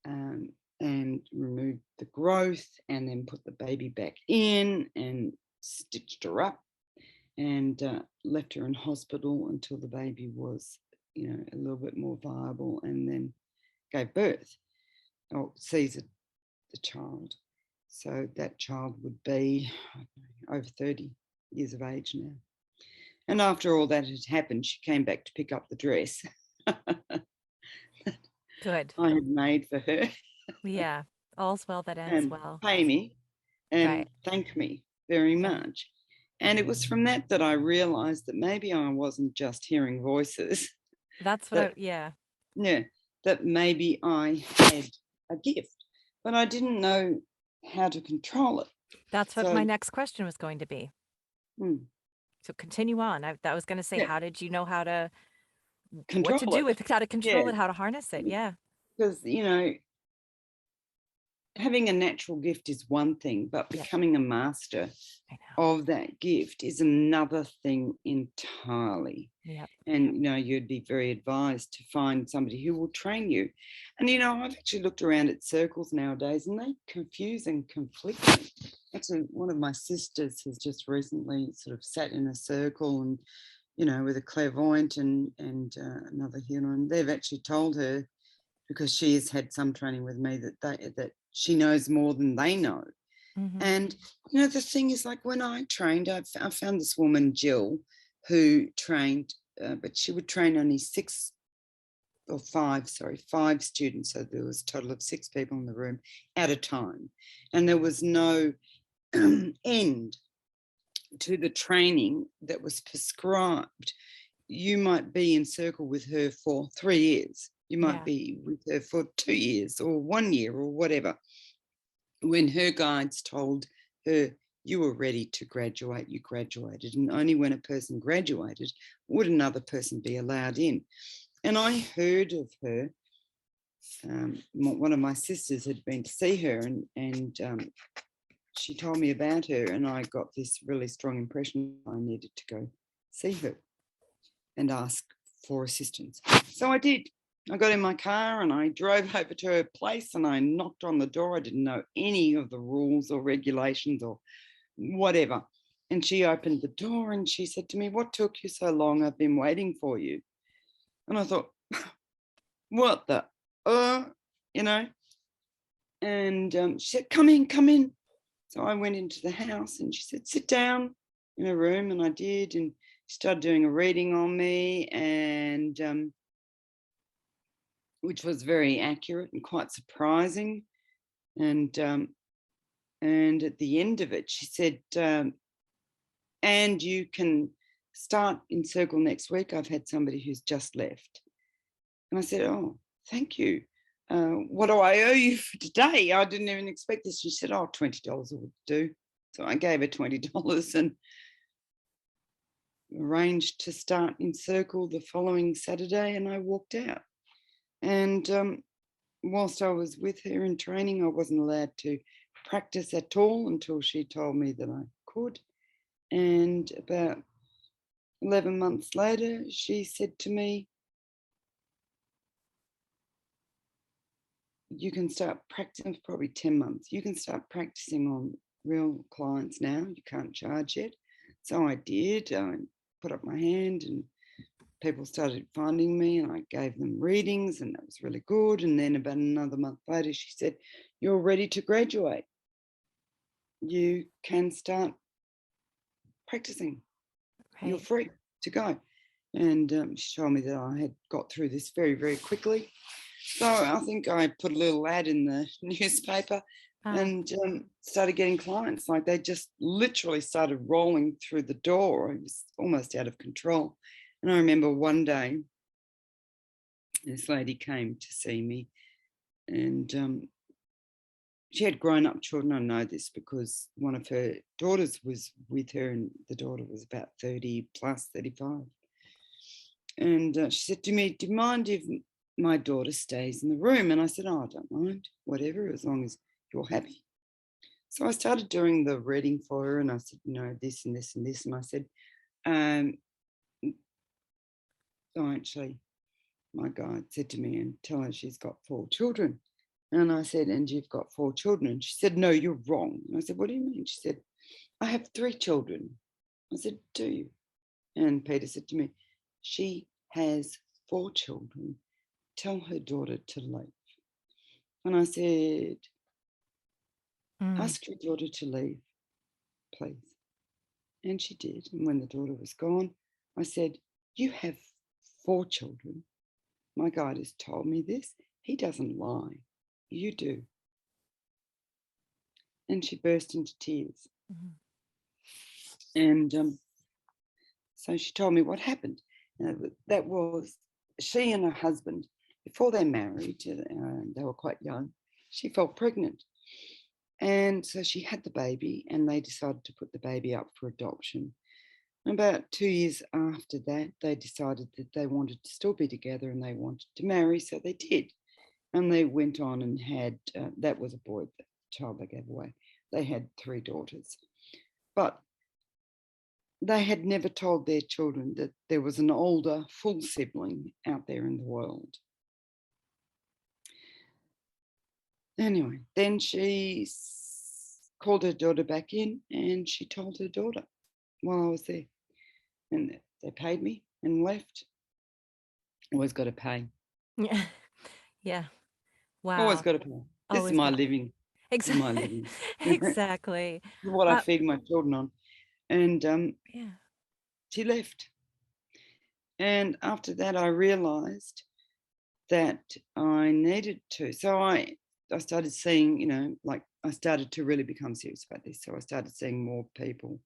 and removed the growth, and then put the baby back in and stitched her up, and left her in hospital until the baby was, a little bit more viable, and then gave birth, or Caesared the child. So that child would be, I don't know, over 30 years of age now. And after all that had happened, she came back to pick up the dress Good. I had made for her Yeah. All's well that ends and well. pay me and Right. thank me very Yeah. much. And it was from that I realized that maybe I wasn't just hearing voices, That's what that, yeah. yeah, that maybe I had a gift, but I didn't know how to control it. That's what So, my next question was going to be. mm, So continue on. I was gonna say, yeah, how did you know what to control do it. with it, how to Yeah, control it, how to harness it? Yeah. because, having a natural gift is one thing, but Yep. becoming a master I know. of that gift is another thing entirely. Yep. And you'd be very advised to find somebody who will train you. And I've actually looked around at circles nowadays, and they confuse and conflict me. Actually, one of my sisters has just recently sort of sat in a circle, and with a clairvoyant and another healer, and they've actually told her, because she has had some training with me, that she knows more than they know. Mhm. And the thing is, like, when I trained, I found this woman, Jill, who trained, but she would train only five students. So there was a total of 6 people in the room at a time. And there was no end to the training that was prescribed. You might be in circle with her for 3 years. You might Yeah. be with her for 2 years or 1 year or whatever. When her guides told her, "You were ready to graduate, you graduated." And only when a person graduated would another person be allowed in. And I heard of her. One of my sisters had been to see her, and she told me about her, and I got this really strong impression I needed to go see her and ask for assistance. So I did. I got in my car and I drove over to her place, and I knocked on the door. I didn't know any of the rules or regulations or whatever. And she opened the door and she said to me, "What took you so long? I've been waiting for you." And I thought, what the, you know? And she said, "Come in, come in." So I went into the house and she said, "Sit down in a room." And I did. And she started doing a reading on me, and which was very accurate and quite surprising. And at the end of it, she said, "And you can start in circle next week. I've had somebody who's just left." And I said, oh, thank you. What do I owe you for today? I didn't even expect this. She said, oh, $20 would do. So I gave her $20 and arranged to start in Circle the following Saturday, and I walked out. And whilst I was with her in training, I wasn't allowed to practice at all until she told me that I could. And about 11 months later, she said to me, you can start practicing, probably 10 months, you can start practicing on real clients now. You can't charge yet. So I did. I put up my hand and people started finding me, and I gave them readings, and that was really good. And then about another month later, she said, you're ready to graduate. You can start practicing. You're Right. free to go. And she told me that I had got through this very, very quickly. So I think I put a little ad in the newspaper Ah, and started getting clients. Like they just literally started rolling through the door. It was almost out of control. And I remember one day this lady came to see me, and she had grown up children. I know this because one of her daughters was with her, and the daughter was about 30 plus, 35. And she said to me, do you mind if my daughter stays in the room? And I said, oh, I don't mind, whatever, as long as you're happy. So I started doing the reading for her, and I said, this and this and this. And I said, um, oh, actually, my guide said to me, and tell her she's got 4 children. And I said, and you've got 4 children? And she said, no, you're wrong. And I said, what do you mean? She said, I have 3 children. I said, do you? And Peter said to me, she has 4 children. Tell her daughter to leave. And I said, mm, ask your daughter to leave, please. And she did. And when the daughter was gone, I said, you have 4 children. My guide has told me this. He doesn't lie. You do. And she burst into tears. mhm, And so she told me what happened. That was she and her husband, before they married, they were quite young, she fell pregnant. And so she had the baby, and they decided to put the baby up for adoption. And about 2 years after that, they decided that they wanted to still be together and they wanted to marry. So they did. And they went on and had, that was a boy, the child they gave away. They had 3 daughters. But they had never told their children that there was an older full sibling out there in the world. Anyway, then she called her daughter back in, and she told her daughter while I was there. And they paid me and left. Always got to pay. yeah. Yeah. Always Wow. got to pay. This is Always my got living. This is my exactly. living. Exactly. What I feed my children on. And Yeah. she left. And after that, I realized that I needed to. So I started seeing, like I started to really become serious about this. So I started seeing more people.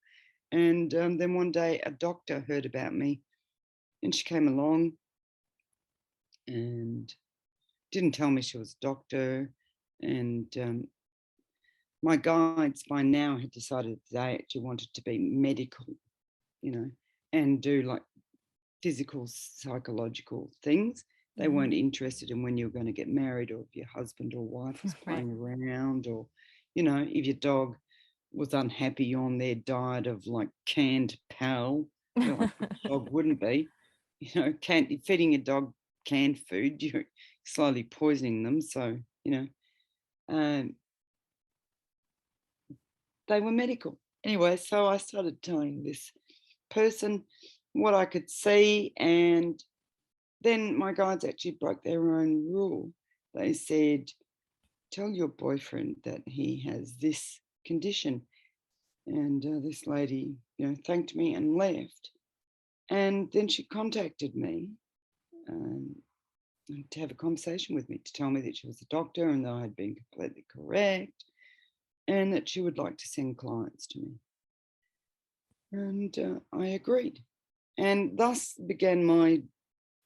And then one day a doctor heard about me, and she came along and didn't tell me she was a doctor. And my guides by now had decided that they actually wanted to be medical, you know, and do like physical, psychological things. They Mhm. weren't interested in when you were going to get married, or if your husband or wife was Right. playing around, or, if your dog was unhappy on their diet of like canned pal. You're like, which dog wouldn't be? Feeding a dog canned food, you're slowly poisoning them. So, um, they were medical. Anyway, so I started telling this person what I could see, and then my guides actually broke their own rule. They said, tell your boyfriend that he has this condition. And this lady, thanked me and left. And then she contacted me um, to have a conversation with me, to tell me that she was a doctor and that I had been completely correct, and that she would like to send clients to me. And I agreed. And thus began my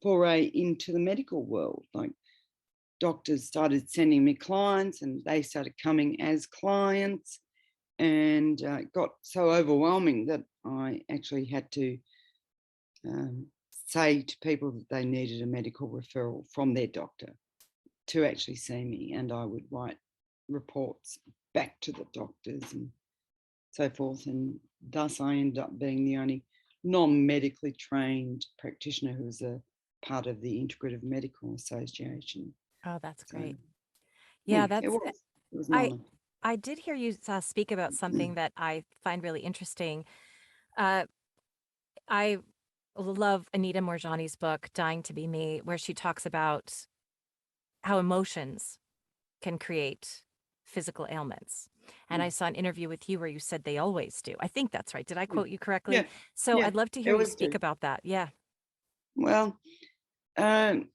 foray into the medical world. Like, doctors started sending me clients and they started coming as clients, and it got so overwhelming that I actually had to say to people that they needed a medical referral from their doctor to actually see me, and I would write reports back to the doctors and so forth, and thus I ended up being the only non-medically trained practitioner who was a part of the Integrative Medical Association. Oh, that's So great. yeah, Yeah, that's it was an I honour. I did hear you speak about something that I find really interesting. Uh, I love Anita Morjani's book, Dying to Be Me, where she talks about how emotions can create physical ailments. And I saw an interview with you where you said they always do. I think that's right. Did I quote you correctly? Yeah, So yeah, I'd love to it hear you was speak do. about that. Yeah. Well, um,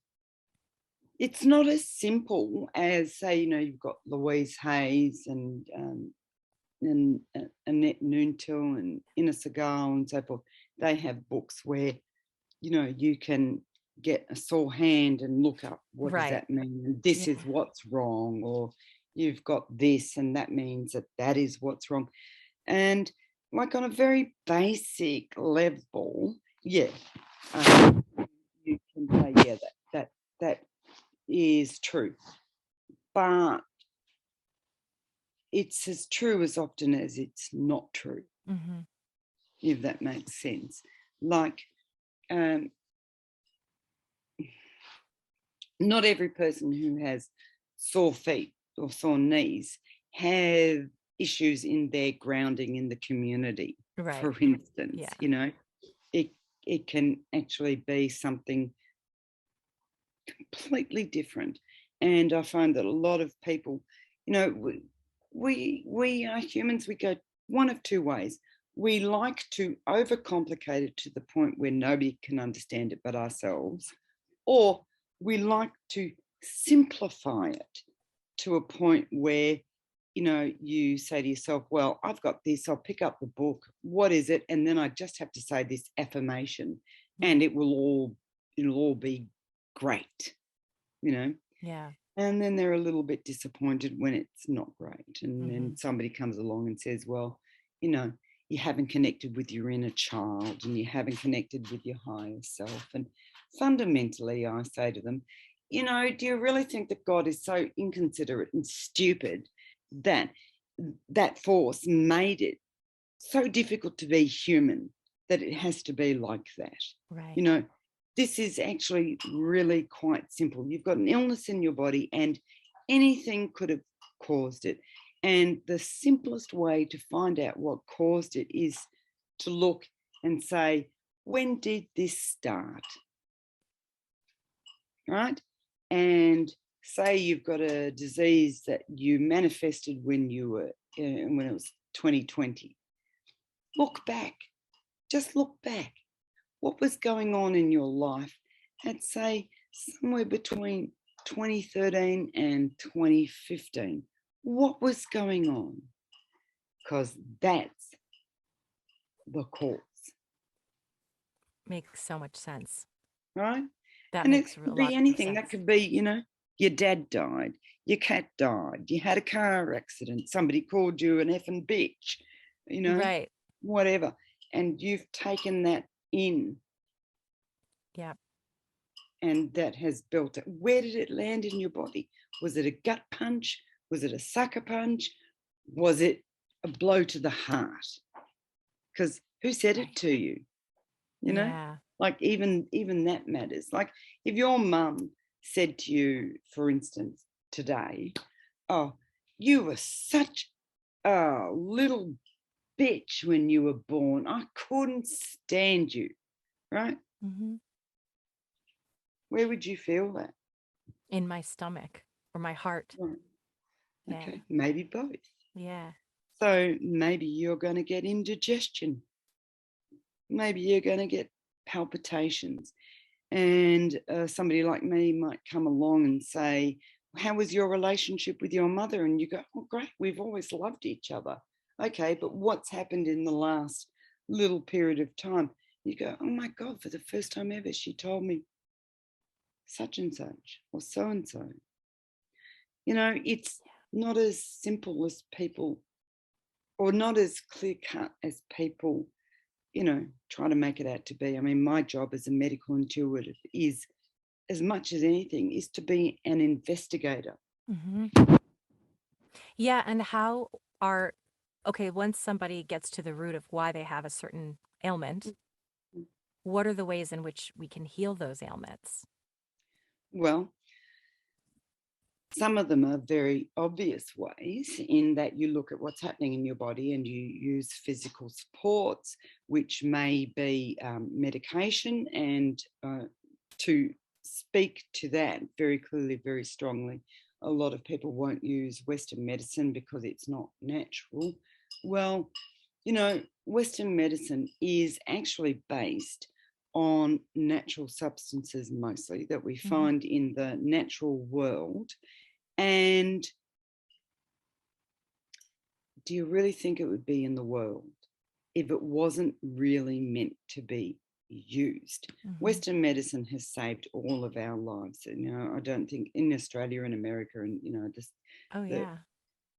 it's not as simple as, say, you've got Louise Hayes and Annette Noontil and Ina Segal and so forth. They have books where you can get a sore hand and look up what does Right. that mean, and this Yeah. is what's wrong, or you've got this and that means that that is what's wrong. And like, on a very basic level, yeah, um, you can say, yeah, that is true, but it's as true as often as it's not true, Hmm. if that makes sense. Like, um, not every person who has sore feet or sore knees have issues in their grounding in the community. Right. For instance, Yeah. it can actually be something completely different. And I find that a lot of people, we are humans. We go one of two ways. We like to overcomplicate it to the point where nobody can understand it but ourselves, or we like to simplify it to a point where you say to yourself, well, I've got this, I'll pick up the book, what is it, and then I just have to say this affirmation Yeah. and it'll all be great, you know Yeah. and then they're a little bit disappointed when it's not great, and Hmm. then somebody comes along and says, well, you know you haven't connected with your inner child and you haven't connected with your higher self. And fundamentally, I say to them, do you really think that God is so inconsiderate and stupid that that force made it so difficult to be human that it has to be like that? Right. You know, this is actually really quite simple. You've got an illness in your body, and anything could have caused it. And the simplest way to find out what caused it is to look and say, when did this start? Right? And say you've got a disease that you manifested when when it was 2020. Look back. Just look back. What was going on in your life at, say, somewhere between 2013 and 2015? What was going on? Because that's the cause, Makes so much sense. right? That And it makes a could lot be of anything. That sense. could be, your dad died, your cat died, you had a car accident, somebody called you an effing bitch, you know, Right. whatever. And you've taken that in, Yeah. and that has built it. Where did it land in your body? Was it a gut punch? Was it a sucker punch? Was it a blow to the heart? Because who said it Right. to you? You know, Yeah. like, even that matters. Like, if your mum said to you, for instance, today, "Oh, you were such a little bitch when you were born. I couldn't stand you," right? Hmm. Where would you feel that? In my stomach or my heart. Right. Yeah. Okay, maybe both. Yeah. So maybe you're going to get indigestion. Maybe you're going to get palpitations. And somebody like me might come along and say, how was your relationship with your mother? And you go, oh, great, we've always loved each other. Okay, but what's happened in the last little period of time? You go, oh my God, for the first time ever, she told me such and such or so and so. You know, it's not as simple as people, or not as clear cut as people, try to make it out to be. I mean, my job as a medical intuitive is, as much as anything, is to be an investigator. Mhm. Yeah, and how are okay, once somebody gets to the root of why they have a certain ailment, what are the ways in which we can heal those ailments? Well, some of them are very obvious ways, in that you look at what's happening in your body and you use physical supports, which may be medication, and to speak to that very clearly, very strongly. A lot of people won't use Western medicine because it's not natural. Well, Western medicine is actually based on natural substances mostly that we Mhm. find in the natural world. And do you really think it would be in the world if it wasn't really meant to be used? Mhm. Western medicine has saved all of our lives. I don't think in Australia and America and, Oh, the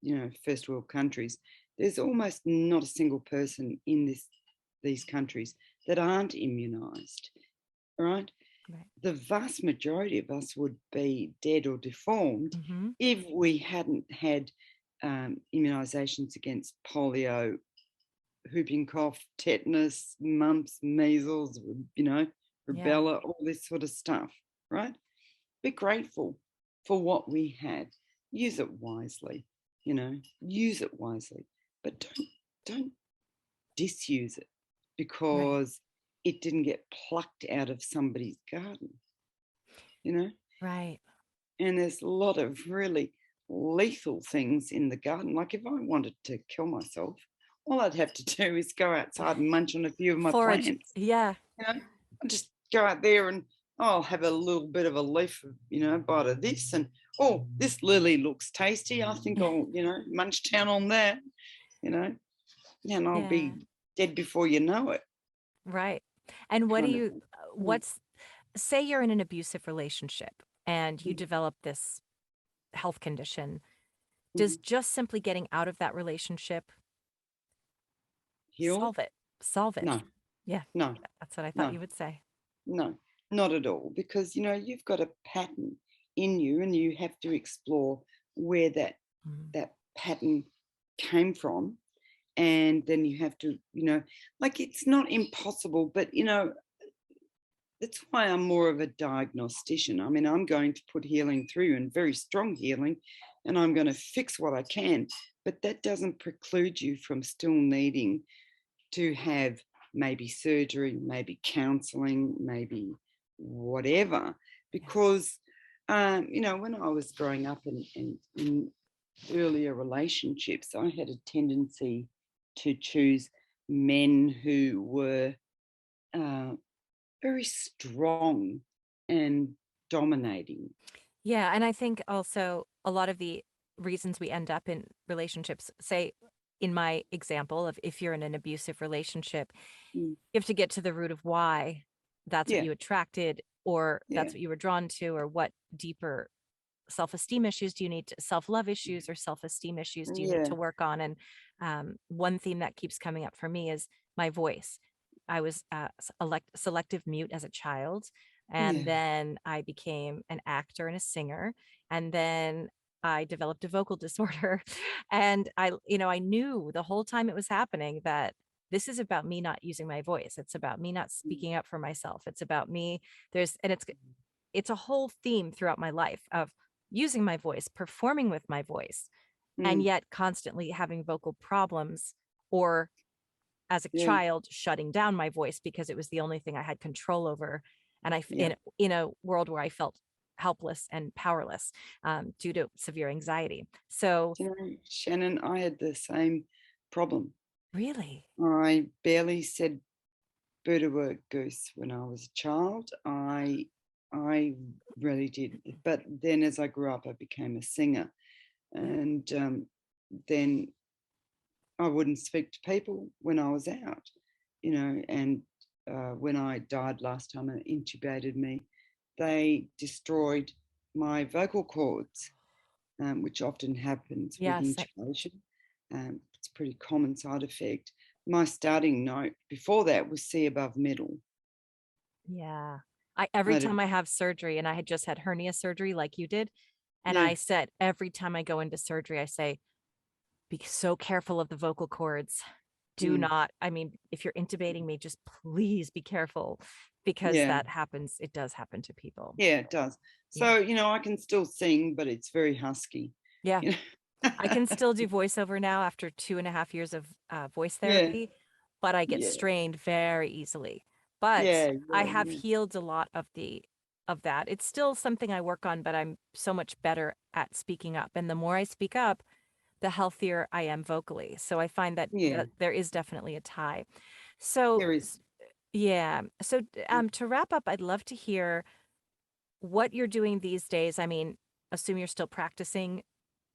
yeah. first world countries, there's almost not a single person in these countries that aren't immunized, right? Right. The vast majority of us would be dead or deformed Mhm. if we hadn't had immunisations against polio, whooping cough, tetanus, mumps, measles, Yeah. rubella, all this sort of stuff, right? Be grateful for what we had. Use it wisely, use it wisely, but don't disuse it Right. because it didn't get plucked out of somebody's garden, you know? Right. And there's a lot of really lethal things in the garden. Like if I wanted to kill myself, all I'd have to do is go outside and munch on a few of my Forage. plants. Yeah. I just go out there and I'll have a little bit of a leaf, a bite of this, and oh, this lily looks tasty. I think I'll, munch down on that, you know, and I'll Yeah. be dead before you know it, Right. And what do kind of you thing. Mm, what's say you're in an abusive relationship and you mm, develop this health condition, does mhm. just simply getting out of that relationship Heal? solve it? Solve it. No, Yeah, no, that's what I thought no. you would say. No, not at all, because you've got a pattern in you, and you have to explore where Mm. that pattern came from, and then you have to, like, it's not impossible, but that's why I'm more of a diagnostician. I mean, I'm going to put healing through, and very strong healing, and I'm going to fix what I can, but that doesn't preclude you from still needing to have maybe surgery, maybe counseling, maybe whatever. Yeah. Because, when I was growing up in earlier relationships, I had a tendency to choose men who were uh, very strong and dominating. Yeah, and I think also a lot of the reasons we end up in relationships, say in my example of if you're in an abusive relationship, Mm, you have to get to the root of why that's what yeah, you attracted or yeah, that's what you were drawn to or what deeper self-esteem issues do you need to self-love issues or self-esteem issues do you need yeah, to work on? And one theme that keeps coming up for me is my voice. I was selective mute as a child, and yeah, then I became an actor and a singer, and then I developed a vocal disorder. And I knew the whole time it was happening that this is about me not using my voice. It's about me not mm, speaking up for myself. It's about me. It's a whole theme throughout my life of using my voice, performing with my voice, and mm, yet constantly having vocal problems or as a yeah, child shutting down my voice because it was the only thing I had control over. And yeah. in a world where I felt helpless and powerless due to severe anxiety. So Do you know, Shannon, I had the same problem. really, I barely said "boo" to a goose when I was a child. I really did. But then as I grew up, I became a singer, yeah, and then I wouldn't speak to people when I was out, and when I died last time, it intubated me. they destroyed my vocal cords, which often happens with Yes. intubation. It's a pretty common side effect. My starting note before that was C above middle. Yeah. Every I had a, time I have surgery, and I had just had hernia surgery like you did, and yeah, I said every time I go into surgery, I say, be so careful of the vocal cords. Do mm, not, I mean, if you're intubating me, just please be careful because yeah, that happens. It does happen to people. yeah, it does. Yeah. So, I can still sing, but it's very husky. Yeah. You know? I can still do voiceover now after 2.5 years of voice Yeah, therapy, but I get yeah, strained very easily. But yeah, I yeah, have yeah, healed a lot of that. It's still something I work on, but I'm so much better at speaking up. And the more I speak up, the healthier I am vocally. So I find that, yeah. that there is definitely a tie. So There is. yeah. So to wrap up, I'd love to hear what you're doing these days. I mean, assume you're still practicing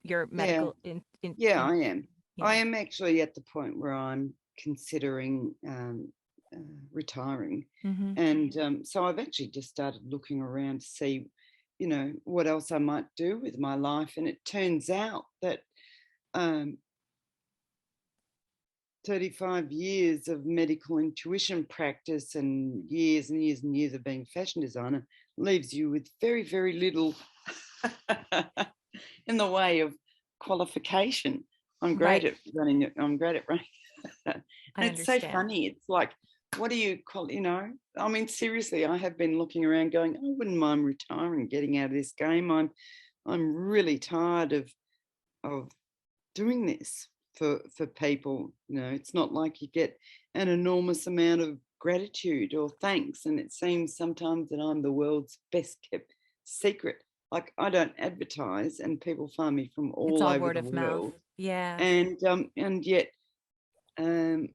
your Yeah, medical yeah, in I am. I yeah. am actually at the point where I'm considering uh, retiring. Mhm. And so I've actually just started looking around to see, what else I might do with my life. And it turns out that um, 35 years of medical intuition practice and years and years and years of being a fashion designer leaves you with very, very little in the way of qualification. I'm great Right. at running it. I'm great at running. And I it's so understand. funny. It's like, what do you call, I mean, seriously, I have been looking around going, I wouldn't mind retiring, getting out of this game. I'm really tired of doing this for people. It's not like you get an enormous amount of gratitude or thanks, and it seems sometimes that I'm the world's best kept secret. Like, I don't advertise, and people find me from It's all all over word the of mouth. world, Yeah. and yet um,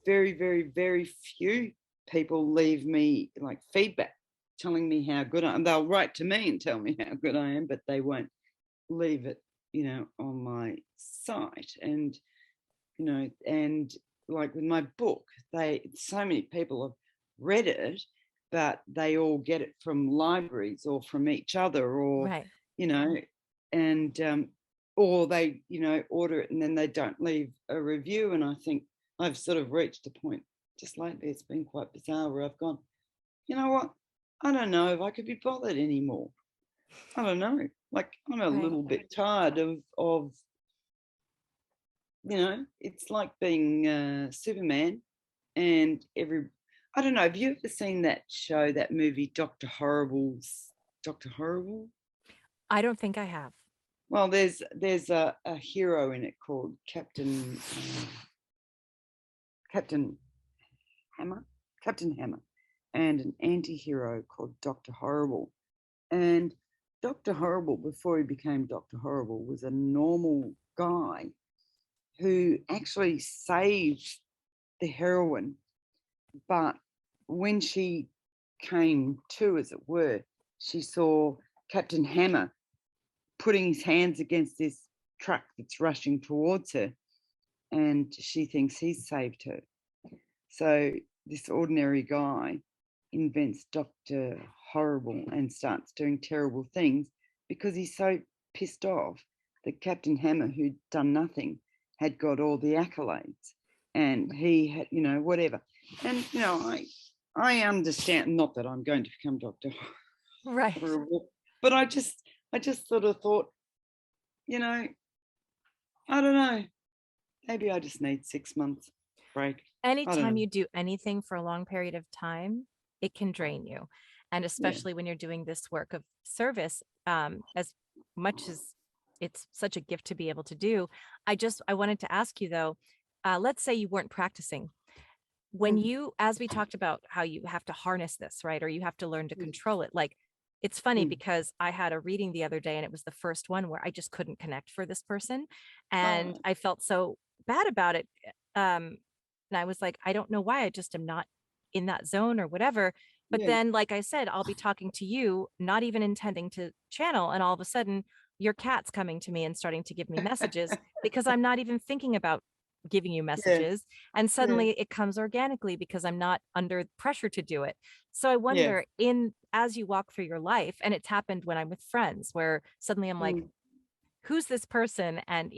very, very, very few people leave me like feedback, telling me how good I am. They'll write to me and tell me how good I am, but they won't leave it, on my site. And like with my book, so many people have read it, but they all get it from libraries or from each other, or Right. you know and or they order it and then they don't leave a review. And I think I've sort of reached a point just lately, it's been quite bizarre, where I've gone, you know what, I don't know if I could be bothered anymore. I don't know, like, I'm a Right. little bit tired of it's like being Superman, and I don't know. Have you ever seen that show, that movie, Doctor Horrible? I don't think I have. Well, there's a hero in it called Captain Hammer, Captain Hammer, and an anti-hero called Doctor Horrible. And Doctor Horrible, before he became Doctor Horrible, was a normal guy who actually saved the heroine. But when she came to, as it were, she saw Captain Hammer putting his hands against this truck that's rushing towards her, and she thinks he's saved her. So this ordinary guy invents Dr. Horrible and starts doing terrible things because he's so pissed off that Captain Hammer, who'd done nothing, had got all the accolades, and he had, whatever. And I understand, not that I'm going to become Dr. Right. Horrible, but I just sort of thought, you know, I don't know, maybe I just need 6 months break. I don't Anytime know. you do anything for a long period of time, it can drain you. And Yeah. especially when you're doing this work of service, as much as it's such a gift to be able to do. I wanted to ask you though, let's say you weren't practicing. When Mm, you, as we talked about how you have to harness this, right? Or you have to learn to mm, control it. Like, it's funny mm. because I had a reading the other day and it was the first one where I just couldn't connect for this person. And Oh, I felt so bad about it. And I was like, I don't know why. I just am not in that zone or whatever. But yeah. then, like I said, I'll be talking to you, not even intending to channel. And all of a sudden, your cat's coming to me and starting to give me messages because I'm not even thinking about giving you Yeah. messages, and Yeah. suddenly it comes organically because I'm not under pressure to do it. So I Yeah. wonder, in as you walk through your life, and it's happened when I'm with friends where suddenly I'm like, Mm. who's this person? And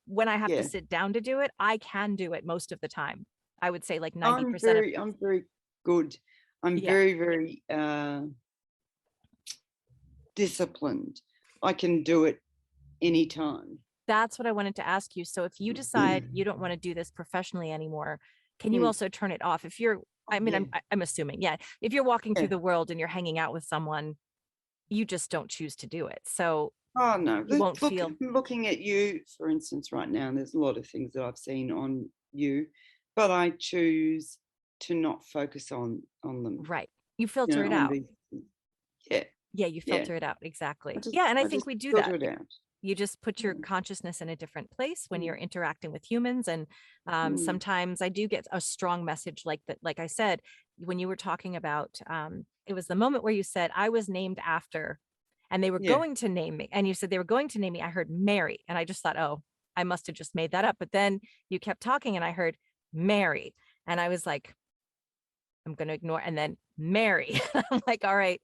when I have to Yeah. sit down to do it, I can do it most of the time. I would say like I'm 90% of. very I'm very good. I'm Yeah, very, very disciplined. I can do it anytime. that's what I wanted to ask you. So if you decide you don't want to do this professionally anymore, can you Mm. also turn it off? If you're, Oh, I mean, yeah. I'm assuming, yeah, if you're walking through Yeah. the world and you're hanging out with someone, you just don't choose to do it. So Oh, no. you won't Look, feel looking at you, for instance, right now, and there's a lot of things that I've seen on you, but I choose to not focus on them, right. You filter it on out. these things. Yeah. Yeah, you Yeah. filter it out. Exactly. I just Yeah. And I I think just we do filter that. it out. You just put your Yeah. consciousness in a different place when Mm. you're interacting with humans. And Mm. sometimes I do get a strong message like that. Like I said, when you were talking about, it was the moment where you said, I was named after, and they were Yeah. going to name me. And you said they were going to name me. I heard Mary. And I just thought, oh, I must have just made that up. But then you kept talking and I heard Mary. And I was like, I'm going to ignore. And then Mary. I'm like, all right.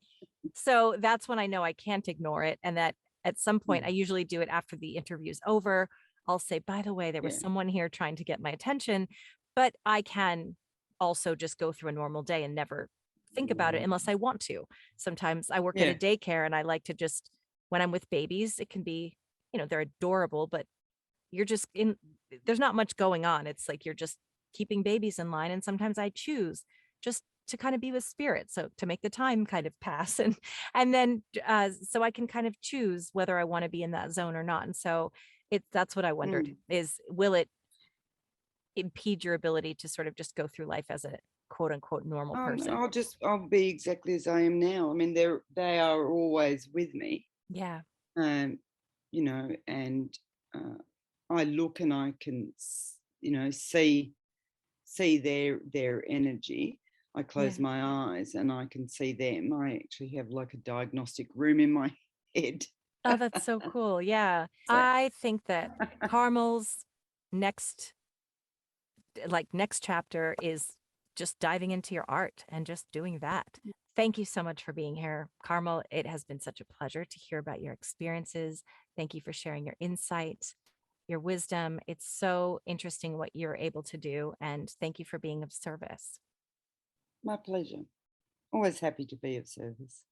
So that's when I know I can't ignore it. And that at some point, I Mm. usually do it after the interview's over. I'll say, by the way, there was Yeah. someone here trying to get my attention, but I can also just go through a normal day and never think about it unless I want to. Sometimes I work at a Yeah. daycare and I like to just, when I'm with babies, it can be, they're adorable, but you're just in, there's not much going on. It's like you're just keeping babies in line. And sometimes I choose just to kind of be with spirit. So to make the time kind of pass. And then so I can kind of choose whether I want to be in that zone or not. And so that's what I wondered Mm. is, will it impede your ability to sort of just go through life as a quote unquote normal person? I'll be exactly as I am now. I mean, they are always with me. Yeah. Um, and uh, I look and I can, see their energy. I close Yeah. my eyes and I can see them. I actually have like a diagnostic room in my head. Oh, that's so cool. Yeah. So, I think that Carmel's next next chapter is just diving into your art and just doing that. Thank you so much for being here, Carmel. It has been such a pleasure to hear about your experiences. Thank you for sharing your insight, your wisdom. It's so interesting what you're able to do. And thank you for being of service. my pleasure. Always happy to be of service.